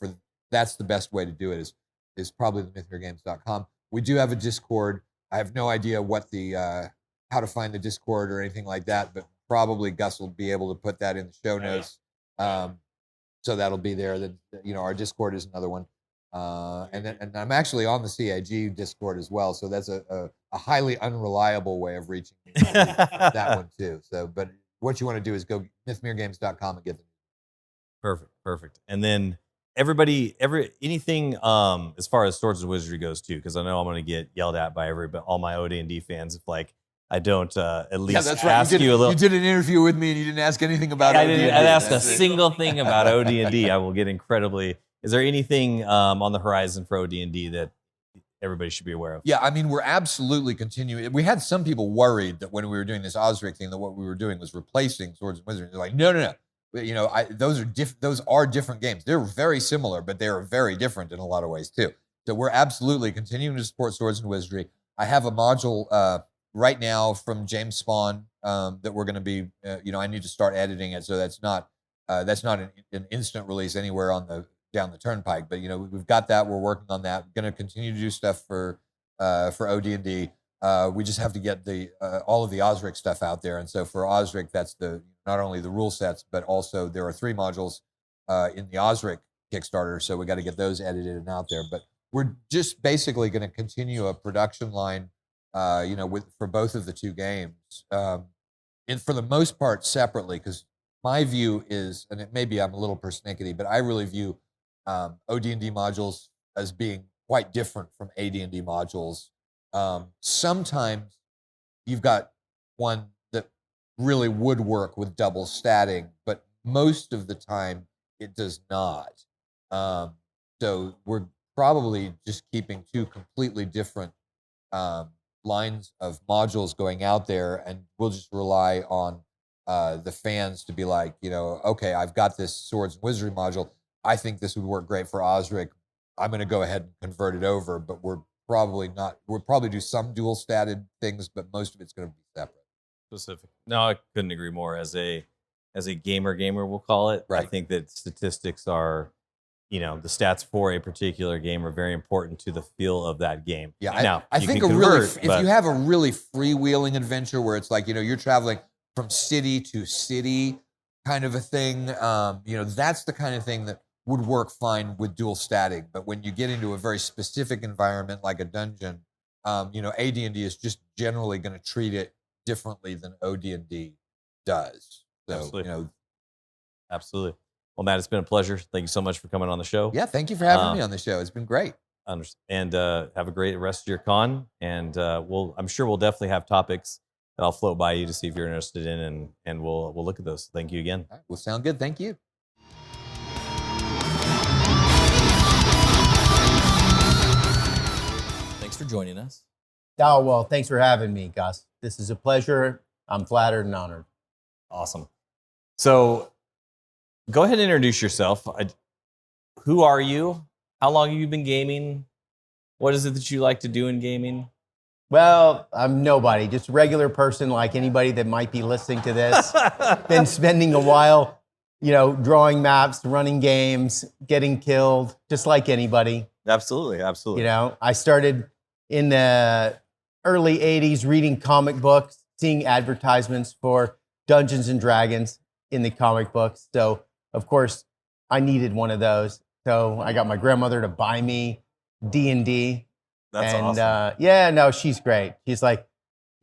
that's the best way to do it is probably the mythmeregames.com. We do have a Discord. I have no idea what how to find the Discord or anything like that, but probably Gus will be able to put that in the show notes. So that'll be there. That our Discord is another one. And I'm actually on the CIG Discord as well. So that's a highly unreliable way of reaching that one too. So, but what you want to do is go mythmeregames.com and get them. Perfect. And then anything as far as Swords and Wizardry goes too, because I know I'm going to get yelled at by all my OD&D fans if I don't at least that's right. ask you a little. You did an interview with me and you didn't ask anything about I OD&D. didn't ask a single thing about OD&D. I will get incredibly. Is there anything on the horizon for OD&D that everybody should be aware of? Yeah, I mean, we're absolutely continuing. We had some people worried that when we were doing this Osric thing, that what we were doing was replacing Swords and Wizardry. They're like, no. those are different games. They're very similar, but they are very different in a lot of ways too. So we're absolutely continuing to support Swords and Wizardry. I have a module right now from James Spawn that we're going to be, I need to start editing it, so that's not an instant release anywhere down the turnpike. But we've got that. We're working on that. Going to continue to do stuff for OD&D. We just have to get all of the Osric stuff out there. And so for Osric, that's not only the rule sets, but also there are 3 modules in the Osric Kickstarter. So we got to get those edited and out there. But we're just basically going to continue a production line, for both of the 2 games, and for the most part separately, because my view is, and maybe I'm a little persnickety, but I really view OD&D modules as being quite different from AD&D modules. Sometimes you've got one that really would work with double statting, but most of the time it does not. So we're probably just keeping 2 completely different lines of modules going out there, and we'll just rely on the fans to be like, okay, I've got this Swords and Wizardry module. I think this would work great for Osric. I'm going to go ahead and convert it over, but we'll probably do some dual statted things, but most of it's going to be separate. Specific. No, I couldn't agree more. As a gamer, we'll call it. Right. I think that statistics are, the stats for a particular game are very important to the feel of that game. Yeah, now, I think if you have a really freewheeling adventure where it's like, you're traveling from city to city kind of a thing, that's the kind of thing that would work fine with dual statting. But when you get into a very specific environment like a dungeon, AD&D is just generally going to treat it differently than OD&D does. So, Absolutely. Absolutely. Well, Matt, it's been a pleasure. Thank you so much for coming on the show. Yeah, thank you for having me on the show. It's been great. And have a great rest of your con. And I'm sure we'll definitely have topics that I'll float by you to see if you're interested in, and we'll look at those. Thank you again. All right, well, sound good. Thank you. Thanks for joining us. Oh, well, thanks for having me, Gus. This is a pleasure. I'm flattered and honored. Awesome. So go ahead and introduce yourself. Who are you? How long have you been gaming? What is it that you like to do in gaming? Well, I'm nobody, just a regular person like anybody that might be listening to this. Been spending a while, drawing maps, running games, getting killed, just like anybody. Absolutely. I started in the early 80s reading comic books, seeing advertisements for Dungeons and Dragons in the comic books. So, of course, I needed one of those. So I got my grandmother to buy me D&D. That's awesome. She's great. She's like,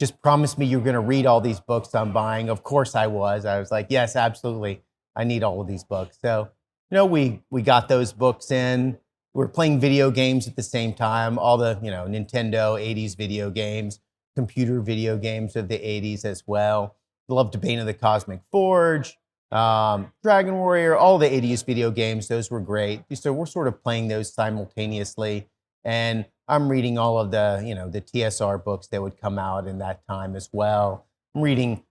just promise me you're going to read all these books I'm buying. Of course I was. I was like, yes, absolutely. I need all of these books. So, we got those books in. We were playing video games at the same time, all the, Nintendo 80s video games, computer video games of the 80s as well. Loved Bane of the Cosmic Forge, Dragon Warrior, all the 80s video games. Those were great. So we're sort of playing those simultaneously. And I'm reading all of the, the TSR books that would come out in that time as well. I'm reading,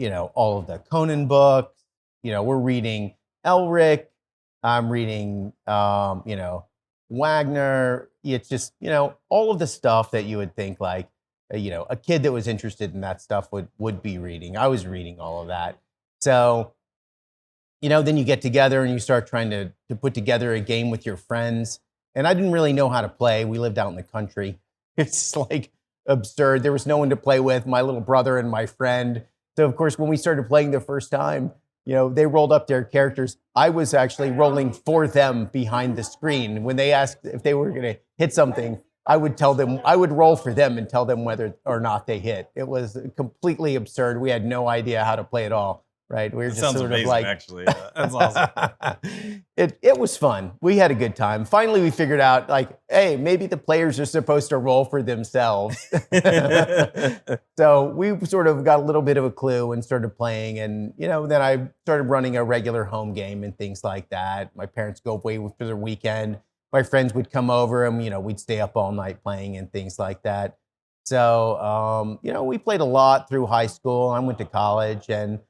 all of the Conan books. We're reading Elric. I'm reading, Wagner. It's just, all of the stuff that you would think like, a kid that was interested in that stuff would be reading. I was reading all of that. So, then you get together and you start trying to put together a game with your friends. And I didn't really know how to play. We lived out in the country. It's like absurd. There was no one to play with, my little brother and my friend. So, of course, when we started playing the first time, they rolled up their characters. I was actually rolling for them behind the screen. When they asked if they were going to hit something, I would tell them, I would roll for them and tell them whether or not they hit. It was completely absurd. We had no idea how to play at all. Right, we were just sounds sort amazing, of like, actually. That's awesome. It was fun. We had a good time. Finally, we figured out, like, hey, maybe the players are supposed to roll for themselves. So we sort of got a little bit of a clue and started playing. And, then I started running a regular home game and things like that. My parents go away for the weekend. My friends would come over and, we'd stay up all night playing and things like that. So, we played a lot through high school. I went to college and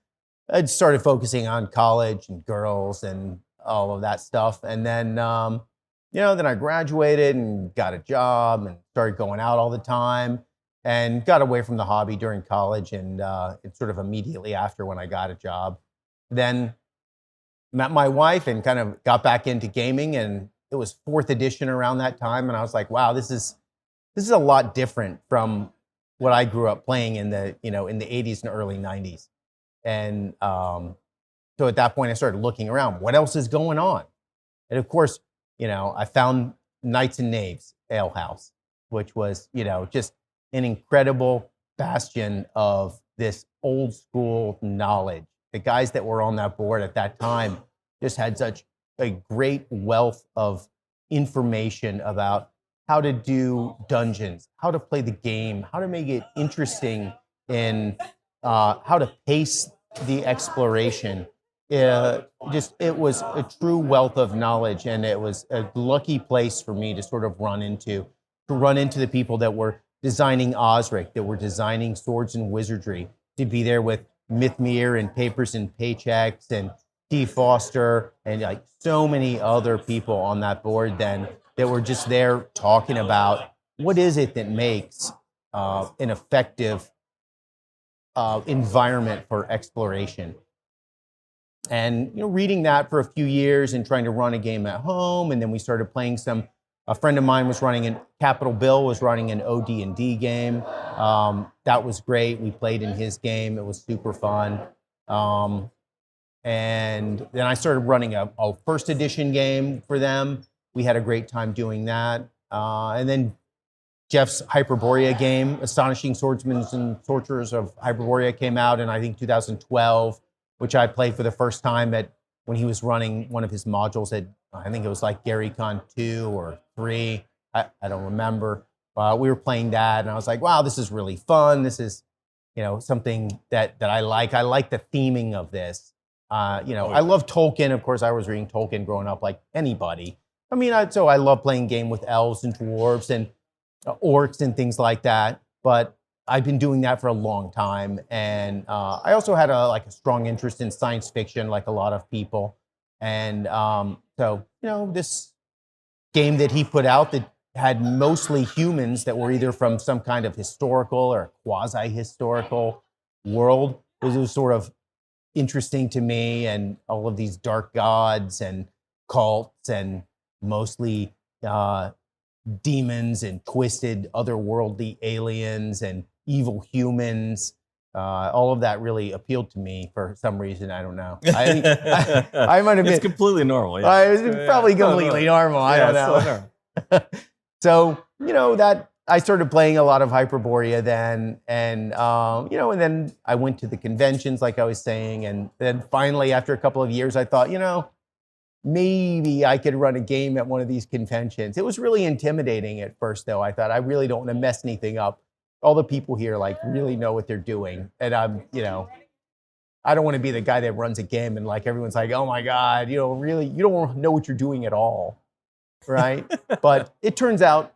I started focusing on college and girls and all of that stuff. And then, then I graduated and got a job and started going out all the time and got away from the hobby during college. And it's sort of immediately after when I got a job, then met my wife and kind of got back into gaming. And it was 4th edition around that time. And I was like, wow, this is a lot different from what I grew up playing in the 80s and early 90s. And so at that point, I started looking around. What else is going on? And of course, I found Knights and Knaves Ale House, which was, just an incredible bastion of this old school knowledge. The guys that were on that board at that time just had such a great wealth of information about how to do dungeons, how to play the game, how to make it interesting, and how to pace the exploration. It was a true wealth of knowledge, and it was a lucky place for me to sort of run into the people that were designing Osric, that were designing Swords and Wizardry, to be there with Mythmere and Papers and Paychecks and Steve Foster and like so many other people on that board then that were just there talking about what is it that makes an effective environment for exploration. And reading that for a few years and trying to run a game at home, and then we started playing some. A friend of mine was running Capital Bill was running an OD&D game. That was great. We played in his game. It was super fun. And then I started running a 1st edition game for them. We had a great time doing that. And then Jeff's Hyperborea game, Astonishing Swordsmen and Sorcerers of Hyperborea, came out in, I think, 2012, which I played for the first time when he was running one of his modules at, I think it was like GaryCon 2 or 3. I don't remember. We were playing that, and I was like, wow, this is really fun. This is, something that I like. I like the theming of this. I love Tolkien. Of course, I was reading Tolkien growing up like anybody. I mean, so I love playing game with elves and dwarves and orcs and things like that. But I've been doing that for a long time. And I also had a strong interest in science fiction, like a lot of people. And so, this game that he put out that had mostly humans that were either from some kind of historical or quasi-historical world, it was sort of interesting to me, and all of these dark gods and cults and mostly demons and twisted otherworldly aliens and evil humans. All of that really appealed to me for some reason. I don't know. I might have been. It's completely normal. Yeah. It's probably completely normal. I don't know. So, that I started playing a lot of Hyperborea then, and and then I went to the conventions, like I was saying, and then finally, after a couple of years, I thought, maybe I could run a game at one of these conventions. It was really intimidating at first, though. I thought, I really don't want to mess anything up. All the people here really know what they're doing, and I'm, I don't want to be the guy that runs a game and everyone's like, oh my God, really, you don't know what you're doing at all, right? But it turns out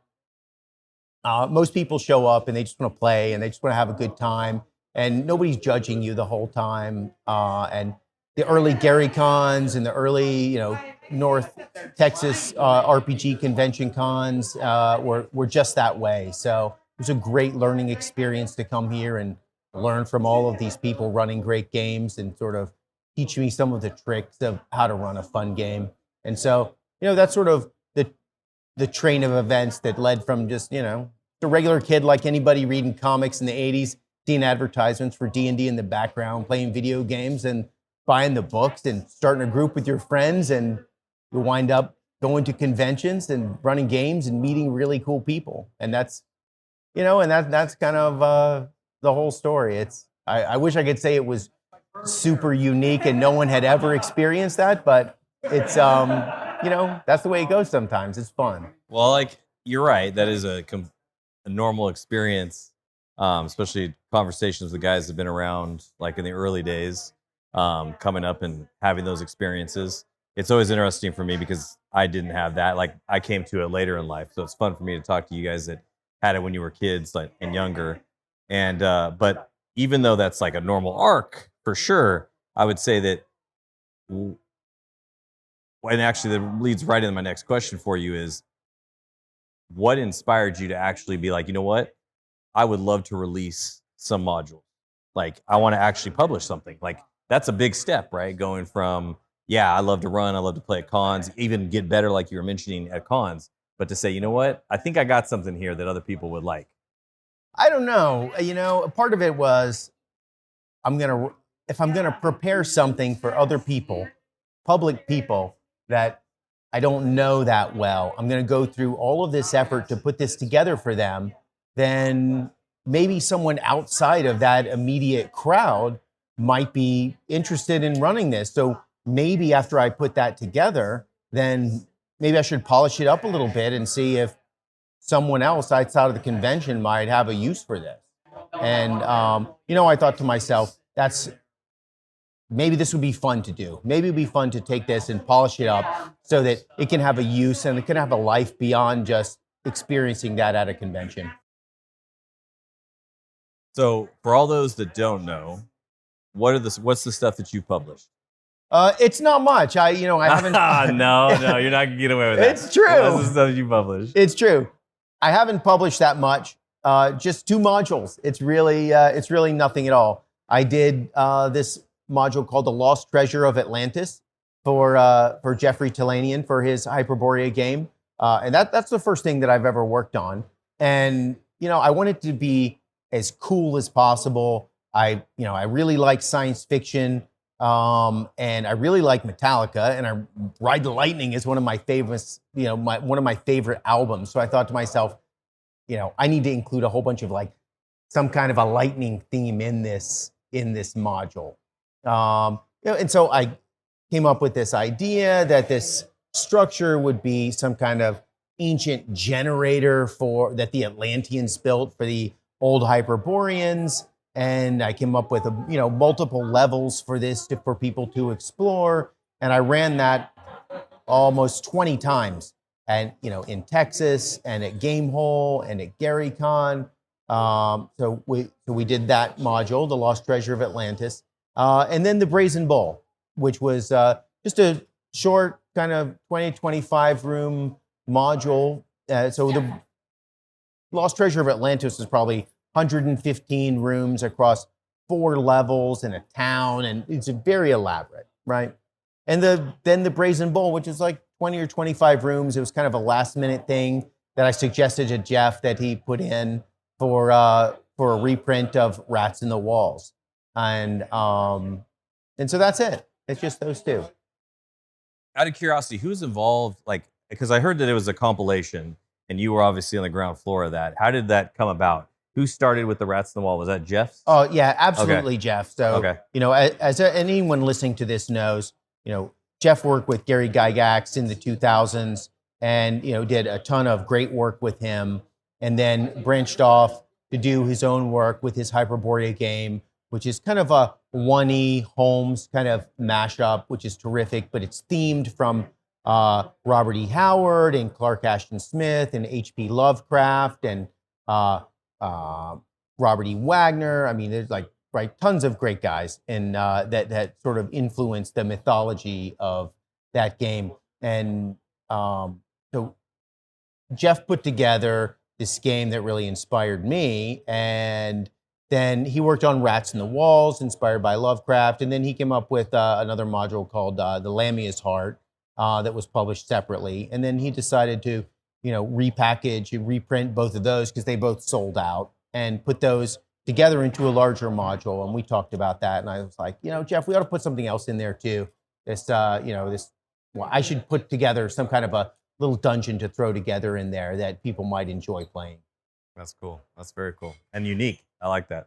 most people show up and they just want to play and they just want to have a good time, and nobody's judging you the whole time. And the early Gary Cons and the early, North Texas RPG convention cons were just that way. So it was a great learning experience to come here and learn from all of these people running great games and sort of teach me some of the tricks of how to run a fun game. And so, that's sort of the train of events that led from just, the regular kid like anybody reading comics in the 80s, seeing advertisements for D&D in the background, playing video games and buying the books and starting a group with your friends, and you wind up going to conventions and running games and meeting really cool people. And that's, that's kind of the whole story. I wish I could say it was super unique and no one had ever experienced that, but it's, that's the way it goes sometimes. It's fun. Well, you're right. That is a normal experience, especially conversations with guys that have been around in the early days, coming up and having those experiences. It's always interesting for me because I didn't have that. I came to it later in life. So it's fun for me to talk to you guys that had it when you were kids and younger. And but even though that's a normal arc for sure, I would say that, and actually that leads right into my next question for you is, what inspired you to actually be like, you know what? I would love to release some modules. Like, I want to actually publish something. Like, that's a big step, right? Going from, yeah, I love to run, I love to play at cons, even get better, like you were mentioning, at cons. But to say, you know what? I think I got something here that other people would like. I don't know. You know, part of it was if I'm gonna prepare something for other people, public people that I don't know that well, I'm gonna go through all of this effort to put this together for them, then maybe someone outside of that immediate crowd might be interested in running this. So maybe after I put that together, then maybe I should polish it up a little bit and see if someone else outside of the convention might have a use for this. And, you know, I thought to myself, maybe this would be fun to do. Maybe it'd be fun to take this and polish it up so that it can have a use and it can have a life beyond just experiencing that at a convention. So for all those that don't know, what's the stuff that you published? It's not much. I haven't. No, you're not gonna get away with that. It's true. What's the stuff you published? It's true. I haven't published that much. Just 2 modules. It's really nothing at all. I did this module called The Lost Treasure of Atlantis for Jeffrey Talanian for his Hyperborea game. And that's the first thing that I've ever worked on. And, you know, I want it to be as cool as possible. I really like science fiction. And I really like Metallica, and Ride the Lightning is one of my favorites, one of my favorite albums. So I thought to myself, I need to include a whole bunch of like some kind of a lightning theme in this module. And so I came up with this idea that this structure would be some kind of ancient generator that the Atlanteans built for the old Hyperboreans. And I came up with multiple levels for this for people to explore. And I ran that almost 20 times, and in Texas and at Gamehole and at GaryCon. So we did that module, The Lost Treasure of Atlantis, and then the Brazen Bull, which was just a short kind of 20-25 room module. So the Lost Treasure of Atlantis is probably 115 rooms across 4 levels in a town, and it's very elaborate, right? And then the Brazen Bull, which is like 20 or 25 rooms. It was kind of a last-minute thing that I suggested to Jeff that he put in for a reprint of Rats in the Walls, and so that's it. It's just those 2. Out of curiosity, who's involved? Like, because I heard that it was a compilation, and you were obviously on the ground floor of that. How did that come about? Who started with the Rats in the Wall? Was that Jeff? Oh, yeah, absolutely, Okay. Jeff. So, Okay. As anyone listening to this knows, Jeff worked with Gary Gygax in the 2000s and, did a ton of great work with him, and then branched off to do his own work with his Hyperborea game, which is kind of a 1E Holmes kind of mashup, which is terrific, but it's themed from Robert E. Howard and Clark Ashton Smith and H.P. Lovecraft and Robert E. Wagner. I mean, there's tons of great guys and that sort of influenced the mythology of that game. And so Jeff put together this game that really inspired me. And then he worked on Rats in the Walls, inspired by Lovecraft. And then he came up with another module called The Lamia's Heart that was published separately. And then he decided to repackage and reprint both of those because they both sold out, and put those together into a larger module. And we talked about that. And I was like, Jeff, we ought to put something else in there too. I should put together some kind of a little dungeon to throw together in there that people might enjoy playing. That's cool. That's very cool and unique. I like that.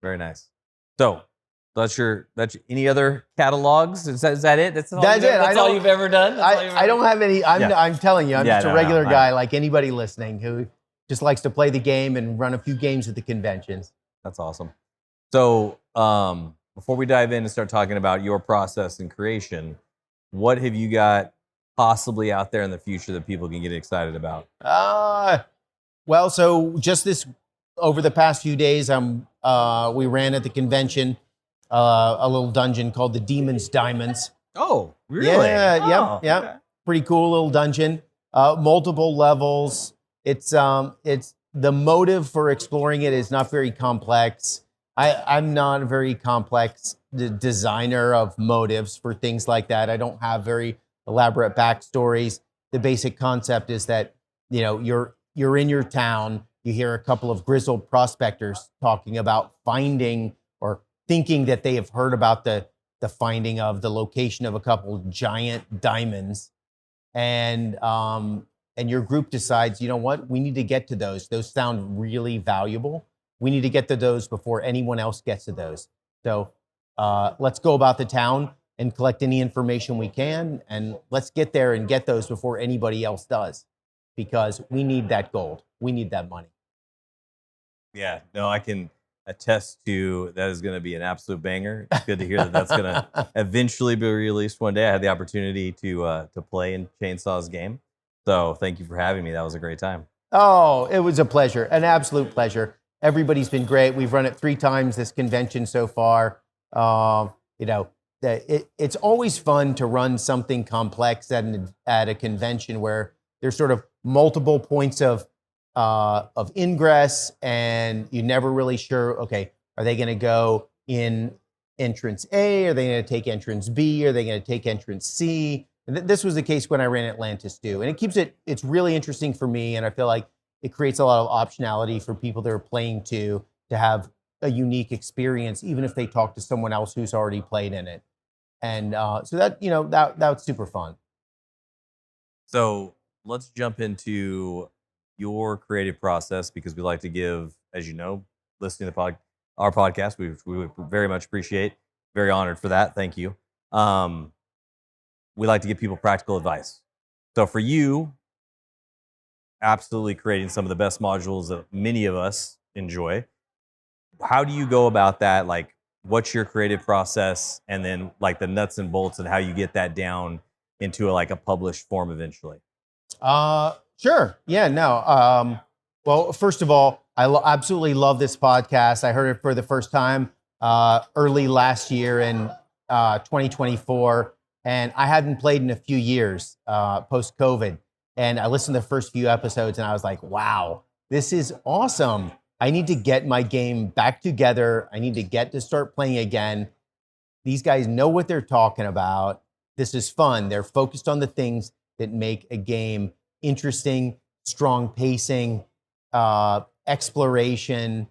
Very nice. So that's your any other catalogs? Is that it? That's it. That's all you've ever done? I don't have any. I'm telling you, I'm just a regular guy like anybody listening who just likes to play the game and run a few games at the conventions. That's awesome. So before we dive in and start talking about your process and creation, what have you got possibly out there in the future that people can get excited about? Well, so just over the past few days, we ran at the convention a little dungeon called the Demon's Diamonds. Oh, really? Yeah, Oh, yep. okay. Pretty cool little dungeon. Multiple levels. It's the motive for exploring it is not very complex. I'm not a very complex designer of motives for things like that. I don't have very elaborate backstories. The basic concept is that, you know, you're in your town, you hear a couple of grizzled prospectors talking about finding or thinking that they have heard about the finding of the location of a couple giant diamonds, and your group decides, you know what, we need to get to those. Those sound really valuable. We need to get to those before anyone else gets to those. So let's go about the town and collect any information we can, and let's get there and get those before anybody else does, because we need that gold. We need that money. Yeah, no, I can attest to that is going to be an absolute banger. It's good to hear that that's going to eventually be released one day. I had the opportunity to play in Chainsaw's game, so thank you for having me. That was a great time. Oh, it was a pleasure, an absolute pleasure. Everybody's been great. We've run it 3 times this convention so far. You know, it's always fun to run something complex at a convention where there's sort of multiple points of ingress, and you're never really sure, okay, are they going to go in entrance A? Are they going to take entrance B? Are they going to take entrance C? And this was the case when I ran Atlantis too. And it keeps it's really interesting for me, and I feel like it creates a lot of optionality for people that are playing to have a unique experience, even if they talk to someone else who's already played in it. And so that, you know, that was super fun. So let's jump into your creative process, because we like to give, as you know, listening to our podcast, we would very much appreciate. Very honored for that. Thank you. We like to give people practical advice. So for you, absolutely creating some of the best modules that many of us enjoy, how do you go about that? Like, what's your creative process, and then like the nuts and bolts and how you get that down into a published form eventually? Sure. Yeah, no. Well, first of all, I absolutely love this podcast. I heard it for the first time early last year in 2024, and I hadn't played in a few years post-COVID. And I listened to the first few episodes, and I was like, wow, this is awesome. I need to get my game back together. I need to get to start playing again. These guys know what they're talking about. This is fun. They're focused on the things that make a game interesting, strong pacing, exploration,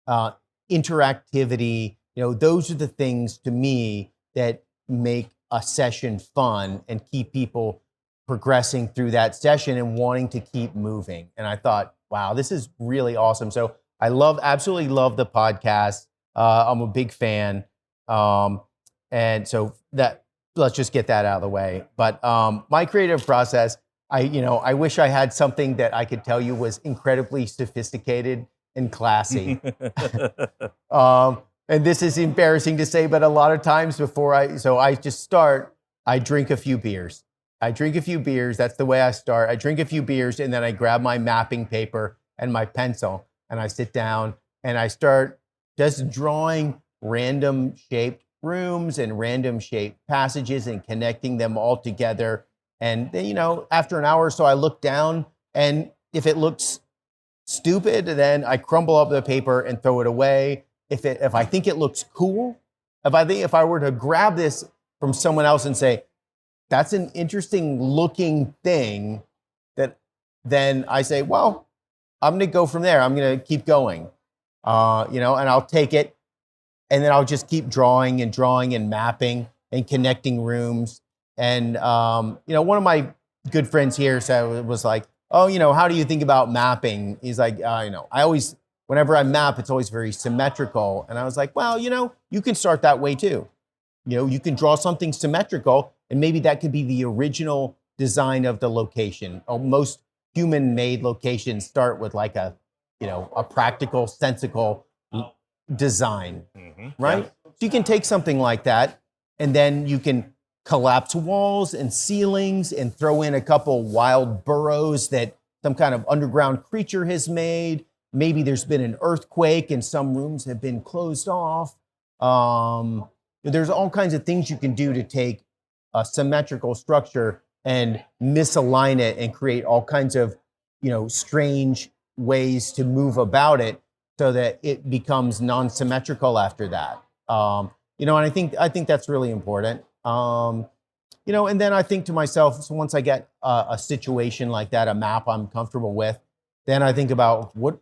interactivity. You know, those are the things to me that make a session fun and keep people progressing through that session and wanting to keep moving. And I thought, wow, this is really awesome. So I absolutely love the podcast. I'm a big fan. And so let's just get that out of the way. But my creative process, I wish I had something that I could tell you was incredibly sophisticated and classy. And this is embarrassing to say, but a lot of times I just start, I drink a few beers. That's the way I start. I drink a few beers, and then I grab my mapping paper and my pencil, and I sit down and I start just drawing random shaped rooms and random shaped passages and connecting them all together. And then, after an hour or so, I look down, and if it looks stupid, then I crumble up the paper and throw it away. If I think it looks cool, if I were to grab this from someone else and say, that's an interesting looking thing, then I say, well, I'm going to go from there. I'm going to keep going, and I'll take it, and then I'll just keep drawing and mapping and connecting rooms. And, one of my good friends here was like, oh, how do you think about mapping? He's like, whenever I map, it's always very symmetrical. And I was like, well, you can start that way too. You can draw something symmetrical, and maybe that could be the original design of the location. Most human-made locations start with like a practical, sensical design, right? Yeah. So you can take something like that, and then you can collapse walls and ceilings and throw in a couple wild burrows that some kind of underground creature has made. Maybe there's been an earthquake and some rooms have been closed off. There's all kinds of things you can do to take a symmetrical structure and misalign it and create all kinds of, strange ways to move about it so that it becomes non-symmetrical after that. And I think that's really important. And then I think to myself, so once I get a situation like that, a map I'm comfortable with, then I think about what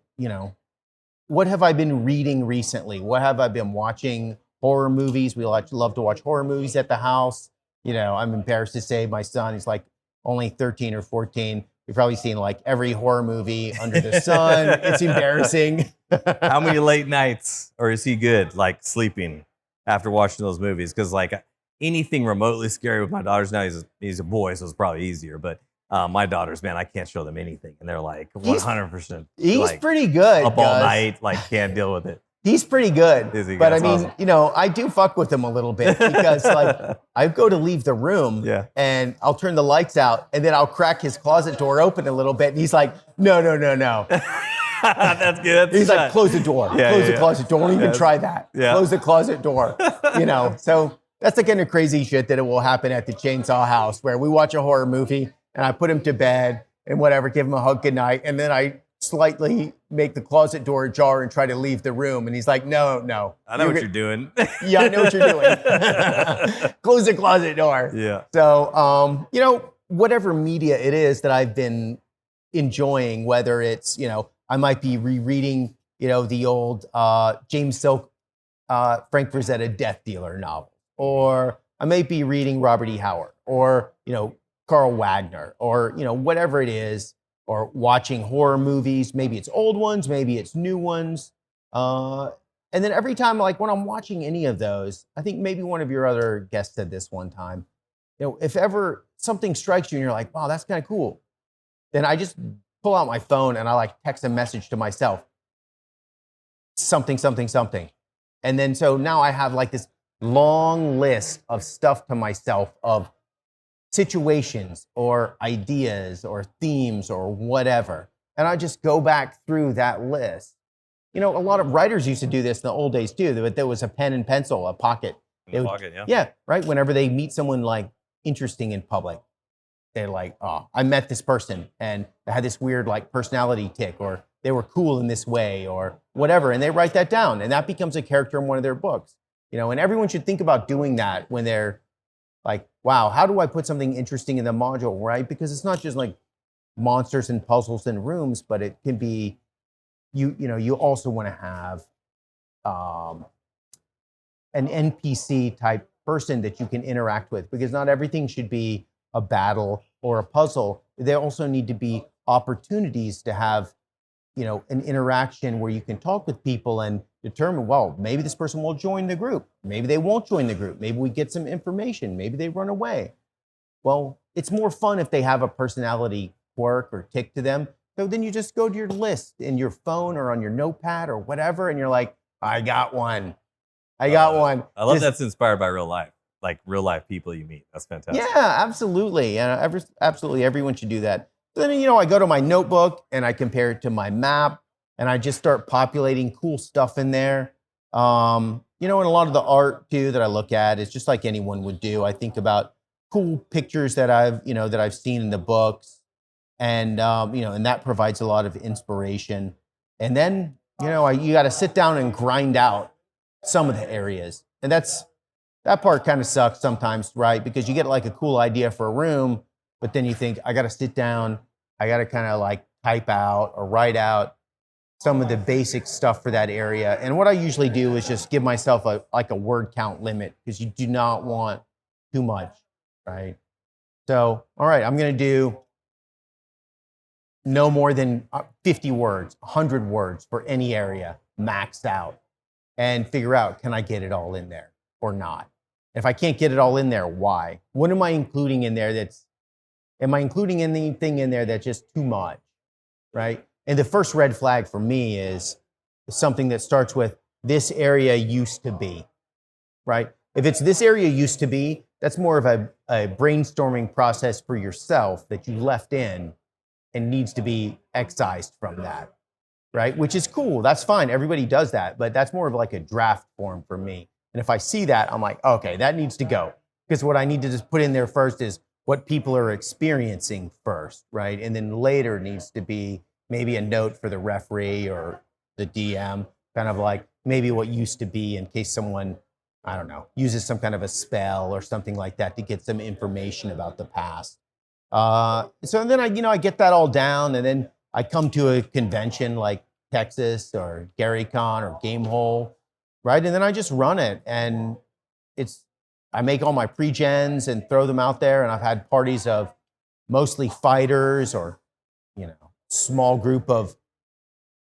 have I been reading recently? What have I been watching? Horror movies. We love to watch horror movies at the house. I'm embarrassed to say my son, he's like only 13 or 14. We've probably seen like every horror movie under the sun. It's embarrassing. How many late nights, or is he good, like sleeping after watching those movies? Because like anything remotely scary with my daughters now, he's a boy, so it's probably easier. But my daughters, man, I can't show them anything, and they're like 100%. He's like, pretty good. Up all night, like can't deal with it. He's pretty good. Is he? But That's I mean, awesome. I do fuck with him a little bit because like I go to leave the room and I'll turn the lights out and then I'll crack his closet door open a little bit and he's like, no. That's good. He's like, close the door. Close the closet door. Don't even try that. Yeah. Close the closet door. So that's the kind of crazy shit that it will happen at the Chainsaw house where we watch a horror movie and I put him to bed and whatever, give him a hug goodnight, and then I slightly make the closet door ajar and try to leave the room. And he's like, no. I know what you're doing. Yeah, I know what you're doing. Close the closet door. Yeah. So, whatever media it is that I've been enjoying, whether it's, I might be rereading, the old James Silk, Frank Frazetta Death Dealer novel, or I may be reading Robert E. Howard, or, Carl Wagner, or, whatever it is, or watching horror movies. Maybe it's old ones, maybe it's new ones. And then every time, like when I'm watching any of those, I think maybe one of your other guests said this one time, if ever something strikes you and you're like, wow, that's kind of cool, then I just pull out my phone and I like text a message to myself, something. And then so now I have like this long list of stuff to myself of situations or ideas or themes or whatever. And I just go back through that list. A lot of writers used to do this in the old days too, but there was a pen and pencil, a pocket. Yeah, right? Whenever they meet someone like interesting in public, they're like, oh, I met this person and they had this weird like personality tick, or they were cool in this way or whatever. And they write that down and that becomes a character in one of their books. And everyone should think about doing that when they're like, wow, how do I put something interesting in the module, right? Because it's not just like monsters and puzzles and rooms, but it can be, you also want to have an NPC type person that you can interact with, because not everything should be a battle or a puzzle. There also need to be opportunities to have, an interaction where you can talk with people and determine, well, maybe this person will join the group. Maybe they won't join the group. Maybe we get some information. Maybe they run away. Well, it's more fun if they have a personality quirk or tick to them. So then you just go to your list in your phone or on your notepad or whatever, and you're like, I got one. I love that's inspired by real life, like real life people you meet. That's fantastic. Yeah, absolutely. And absolutely everyone should do that. Then, I go to my notebook and I compare it to my map and I just start populating cool stuff in there. And a lot of the art too that I look at is just like anyone would do. I think about cool pictures that I've seen in the books, and and that provides a lot of inspiration. And then, you got to sit down and grind out some of the areas. And that part kind of sucks sometimes, right? Because you get like a cool idea for a room, but then you think, I got to sit down, I got to kind of like type out or write out some of the basic stuff for that area. And what I usually do is just give myself a word count limit, because you do not want too much, right? So, all right, I'm going to do no more than 50 words, 100 words for any area, maxed out, and figure out, can I get it all in there or not? If I can't get it all in there, why? What am I including in there am I including anything in there that's just too much, right? And the first red flag for me is something that starts with, this area used to be, right? If it's this area used to be, that's more of a brainstorming process for yourself that you left in and needs to be excised from that, right? Which is cool, that's fine, everybody does that, but that's more of like a draft form for me. And if I see that, I'm like, okay, that needs to go. Because what I need to just put in there first is what people are experiencing first, right? And then later needs to be maybe a note for the referee or the DM, kind of like maybe what used to be in case someone, I don't know, uses some kind of a spell or something like that to get some information about the past. So then I get that all down, and then I come to a convention like Texas or GaryCon or Gamehole, right? And then I just run it, and I make all my pre-gens and throw them out there, and I've had parties of mostly fighters or, small group of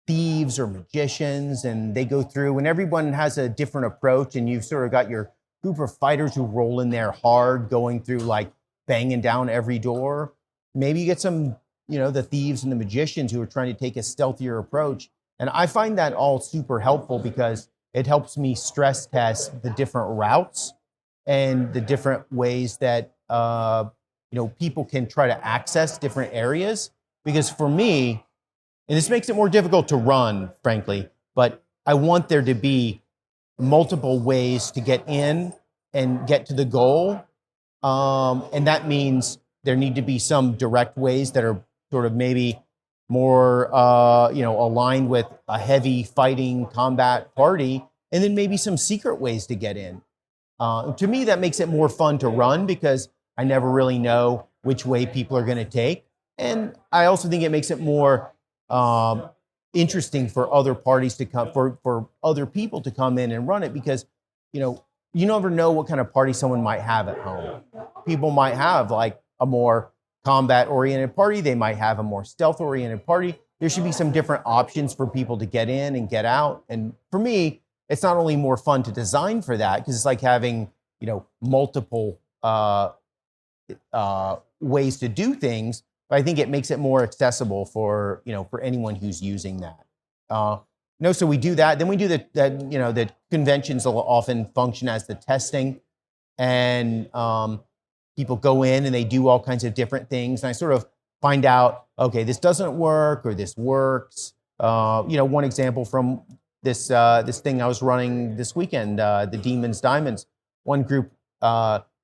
thieves or magicians, and they go through, and everyone has a different approach, and you've sort of got your group of fighters who roll in there hard, going through like banging down every door. Maybe you get some, the thieves and the magicians who are trying to take a stealthier approach. And I find that all super helpful because it helps me stress test the different routes and the different ways that, people can try to access different areas. Because for me, and this makes it more difficult to run, frankly, but I want there to be multiple ways to get in and get to the goal. And that means there need to be some direct ways that are sort of maybe more, aligned with a heavy fighting combat party, and then maybe some secret ways to get in. To me, that makes it more fun to run because I never really know which way people are going to take. And I also think it makes it more interesting for other parties to come, for other people to come in and run it, because, you never know what kind of party someone might have at home. People might have like a more combat-oriented party. They might have a more stealth-oriented party. There should be some different options for people to get in and get out. And for me, it's not only more fun to design for that, because it's like having, multiple ways to do things, but I think it makes it more accessible for, for anyone who's using that. So we do that. Then we do the conventions will often function as the testing, and people go in and they do all kinds of different things. And I sort of find out, okay, this doesn't work or this works. One example from this thing I was running this weekend, the Demons Diamonds. One group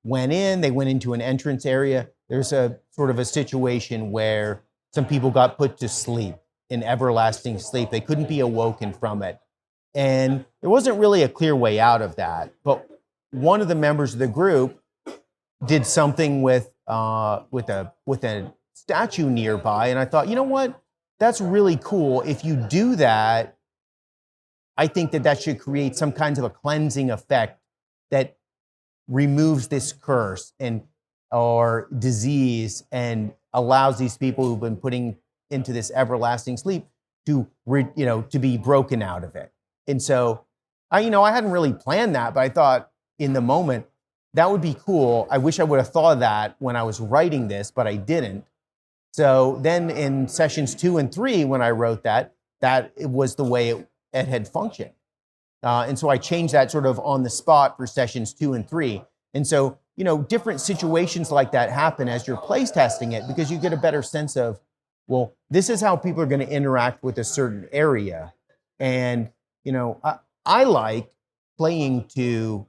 went in, they went into an entrance area. There's a sort of a situation where some people got put to sleep, in everlasting sleep. They couldn't be awoken from it. And there wasn't really a clear way out of that. But one of the members of the group did something with a statue nearby. And I thought, you know what? That's really cool. If you do that, I think that should create some kinds of a cleansing effect that removes this curse or disease and allows these people who've been putting into this everlasting sleep to be broken out of it. And so I hadn't really planned that, but I thought in the moment that would be cool. I wish I would have thought of that when I was writing this, but I didn't. So then in sessions 2 and 3, when I wrote that it was the way it had functioned. And so I changed that sort of on the spot for sessions 2 and 3. And so, different situations like that happen as you're play testing it, because you get a better sense of, well, this is how people are going to interact with a certain area. And, I like playing to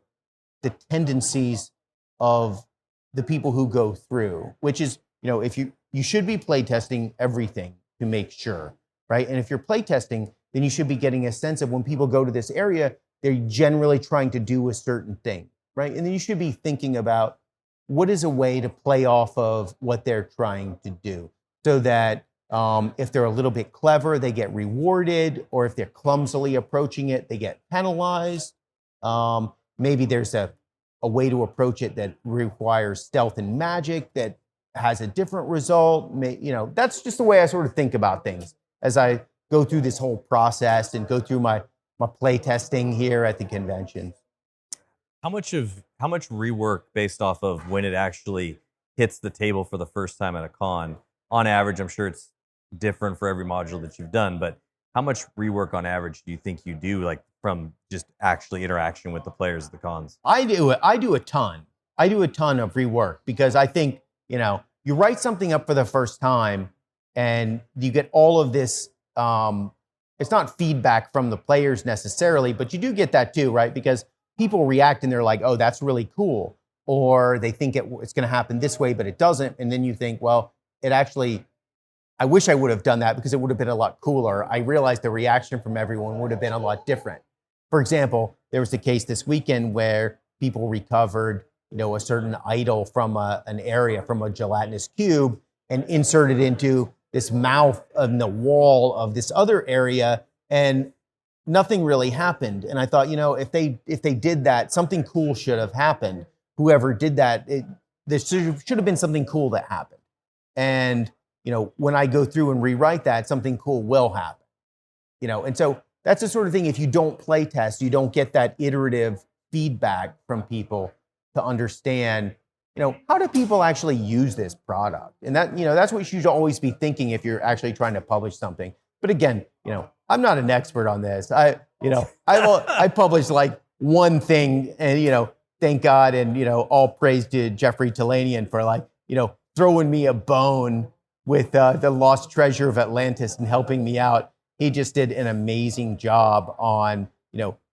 the tendencies of the people who go through, which is, if you should be play testing everything to make sure, right? And if you're play testing, then you should be getting a sense of when people go to this area, they're generally trying to do a certain thing, right? And then you should be thinking about what is a way to play off of what they're trying to do, so that if they're a little bit clever, they get rewarded, or if they're clumsily approaching it, they get penalized. Maybe there's a way to approach it that requires stealth and magic that has a different result. That's just the way I sort of think about things as I go through this whole process and go through my play testing here at the convention. How much rework based off of when it actually hits the table for the first time at a con? On average, I'm sure it's different for every module that you've done, but how much rework on average do you think you do, like from just actually interaction with the players at the cons? I do a ton. I do a ton of rework because I think, you write something up for the first time and you get all of this, it's not feedback from the players necessarily, but you do get that too, right? Because people react and they're like, oh, that's really cool. Or they think it's going to happen this way, but it doesn't. And then you think, well, it actually, I wish I would have done that because it would have been a lot cooler. I realized the reaction from everyone would have been a lot different. For example, there was a case this weekend where people recovered, a certain idol from an area, from a gelatinous cube, and inserted into this mouth in the wall of this other area, and nothing really happened. And I thought, if they did that, something cool should have happened. Whoever did that, there should have been something cool that happened. And when I go through and rewrite that, something cool will happen. And so that's the sort of thing. If you don't play test, you don't get that iterative feedback from people to understand, how do people actually use this product? And that, that's what you should always be thinking if you're actually trying to publish something. But again, I'm not an expert on this. I published like one thing, and thank God, and all praise to Jeffrey Talanian for throwing me a bone with the Lost Treasure of Atlantis and helping me out. He just did an amazing job on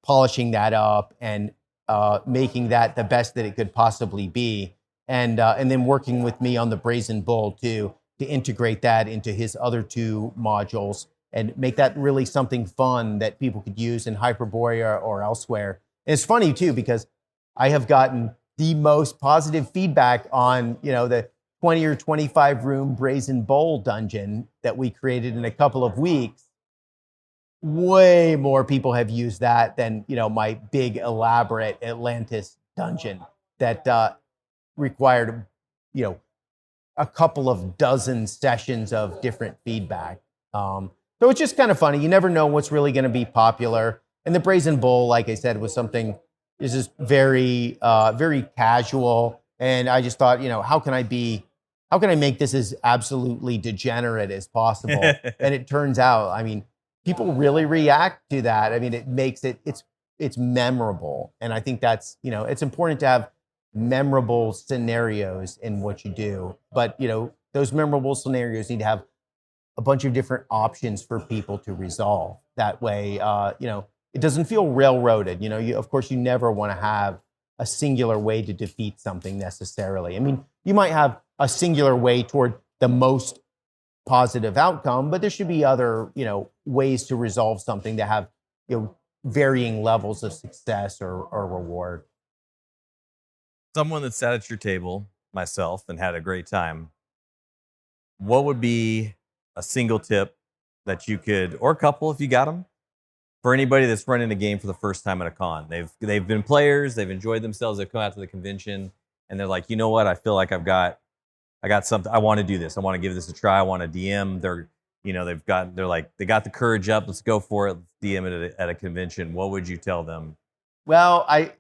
polishing that up and making that the best that it could possibly be, and then working with me on the Brazen Bull to integrate that into his other two modules and make that really something fun that people could use in Hyperborea or elsewhere. And it's funny too, because I have gotten the most positive feedback on the 20 or 25 room Brazen Bowl dungeon that we created in a couple of weeks. Way more people have used that than my big elaborate Atlantis dungeon that required a couple of dozen sessions of different feedback. So it's just kind of funny. You never know what's really going to be popular. And the Brazen Bull, like I said, was something is just very very casual. And I just thought, how can I make this as absolutely degenerate as possible? And it turns out, people really react to that. It makes it's memorable. And I think that's, it's important to have memorable scenarios in what you do. But, those memorable scenarios need to have a bunch of different options for people to resolve. That way, it doesn't feel railroaded. Of course, you never want to have a singular way to defeat something necessarily. You might have a singular way toward the most positive outcome, but there should be other, ways to resolve something that have, varying levels of success or reward. Someone that sat at your table, myself, and had a great time, what would be a single tip that you could, or a couple if you got them, for anybody that's running a game for the first time at a con? They've been players, they've enjoyed themselves, they've come out to the convention, and they're like, what? I feel like I got something. I want to do this. I want to give this a try. I want to DM. They got the courage up. Let's go for it. Let's DM it at a convention. What would you tell them? Well, I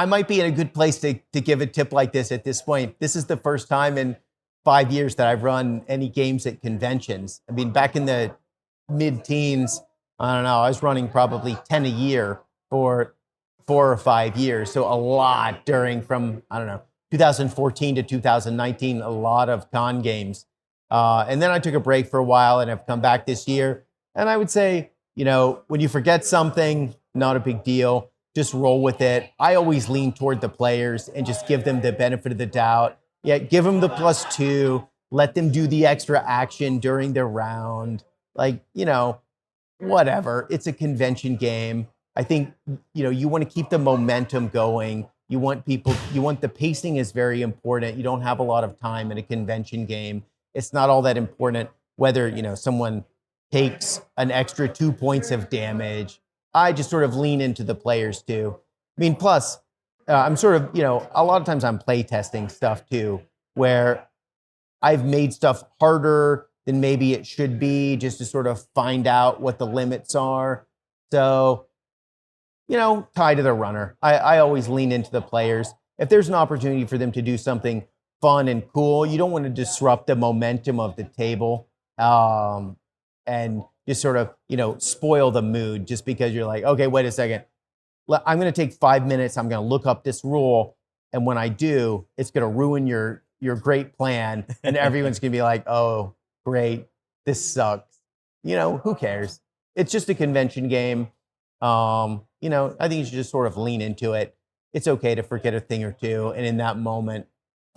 might be in a good place to give a tip like this at this point. This is the first time in 5 years that I've run any games at conventions. Back in the mid-teens, I don't know, I was running probably 10 a year for 4 or 5 years. So a lot from 2014 to 2019, a lot of con games. And then I took a break for a while and I've come back this year. And I would say, when you forget something, not a big deal. Just roll with it. I always lean toward the players and just give them the benefit of the doubt. Yeah, give them the +2. Let them do the extra action during their round. Whatever. It's a convention game. I think, you want to keep the momentum going. You want the pacing is very important. You don't have a lot of time in a convention game. It's not all that important whether, someone takes an extra 2 points of damage. I just sort of lean into the players too. Plus, I'm sort of, a lot of times I'm play testing stuff too, where I've made stuff harder than maybe it should be just to sort of find out what the limits are. So, tie to the runner. I always lean into the players. If there's an opportunity for them to do something fun and cool, you don't want to disrupt the momentum of the table and just sort of, spoil the mood just because you're like, okay, wait a second. I'm going to take 5 minutes. I'm going to look up this rule. And when I do, it's going to ruin your great plan. And everyone's going to be like, oh, great. This sucks. Who cares? It's just a convention game. I think you should just sort of lean into it. It's okay to forget a thing or two. And in that moment,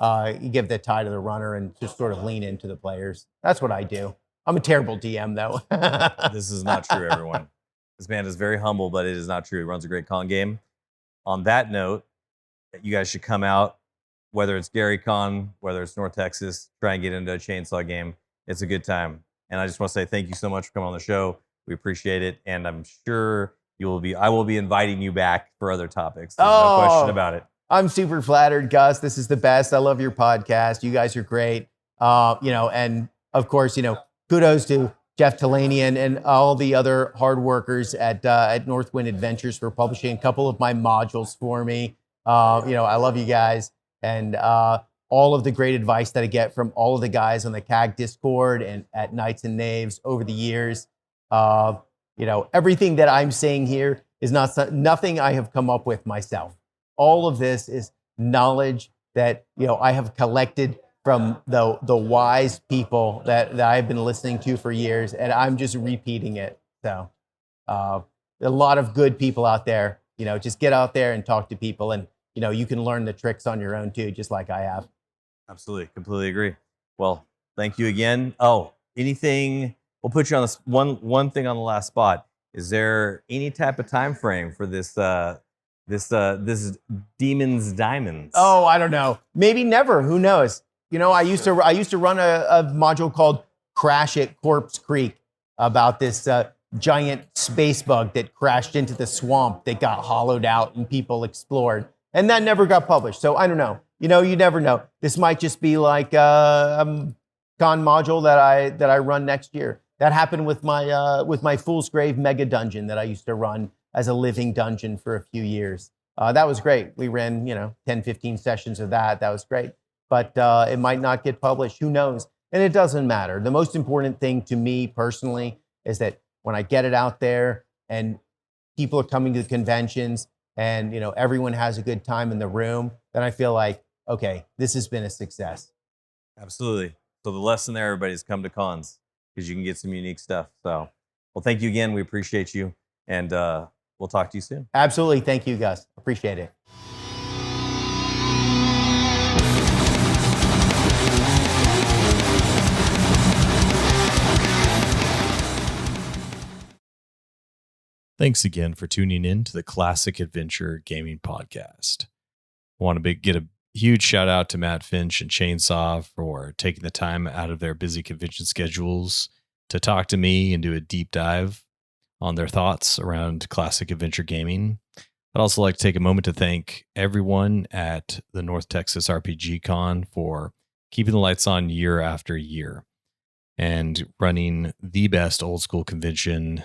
you give the tie to the runner and just sort of lean into the players. That's what I do. I'm a terrible DM, though. This is not true, everyone. This man is very humble, but it is not true. He runs a great con game. On that note, you guys should come out, whether it's Gary Con, whether it's North Texas, try and get into a chainsaw game. It's a good time. And I just want to say thank you so much for coming on the show. We appreciate it. And I'm sure I will be inviting you back for other topics. There's no question about it. I'm super flattered, Gus. This is the best. I love your podcast. You guys are great. And of course, kudos to Jeff Talanian and all the other hard workers at Northwind Adventures for publishing a couple of my modules for me. I love you guys, and all of the great advice that I get from all of the guys on the CAG Discord and at Knights and Knaves over the years. Everything that I'm saying here is nothing I have come up with myself. All of this is knowledge that I have collected from the wise people that I've been listening to for years, and I'm just repeating it. So a lot of good people out there. Just get out there and talk to people, and you can learn the tricks on your own too, just like I have. Absolutely, completely agree. Well, thank you again. Oh, anything? We'll put you on this one thing on the last spot. Is there any type of time frame for this Demons Diamonds? Oh, I don't know. Maybe never. Who knows? I used to run a module called Crash at Corpse Creek about this giant space bug that crashed into the swamp that got hollowed out and people explored, and that never got published. So I don't know. You never know. This might just be like a con module that I run next year. That happened with my Fool's Grave mega dungeon that I used to run as a living dungeon for a few years. That was great. We ran 10, 15 sessions of that. That was great. But it might not get published. Who knows? And it doesn't matter. The most important thing to me personally is that when I get it out there and people are coming to the conventions and everyone has a good time in the room, then I feel like, okay, this has been a success. Absolutely. So the lesson there, everybody's come to cons because you can get some unique stuff. So, well, thank you again. We appreciate you, and we'll talk to you soon. Absolutely. Thank you, Gus. Appreciate it. Thanks again for tuning in to the Classic Adventure Gaming Podcast. I want to get a huge shout out to Matt Finch and Chainsaw for taking the time out of their busy convention schedules to talk to me and do a deep dive on their thoughts around classic adventure gaming. I'd also like to take a moment to thank everyone at the North Texas RPG Con for keeping the lights on year after year and running the best old school convention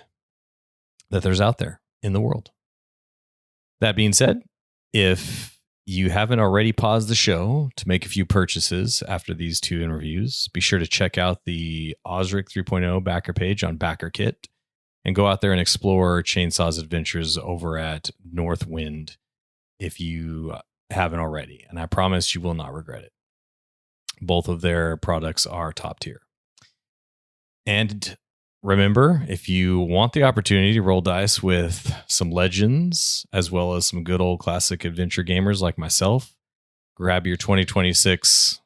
that there's out there in the world. That being said, if you haven't already paused the show to make a few purchases after these two interviews, be sure to check out the Osric 3.0 backer page on BackerKit and go out there and explore Chainsaw's adventures over at Northwind if you haven't already. And I promise you will not regret it. Both of their products are top tier. And remember, if you want the opportunity to roll dice with some legends, as well as some good old classic adventure gamers like myself, grab your 2026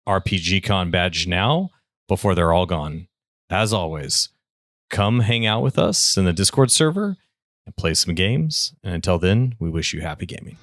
RPG Con badge now before they're all gone. As always, come hang out with us in the Discord server and play some games. And until then, we wish you happy gaming.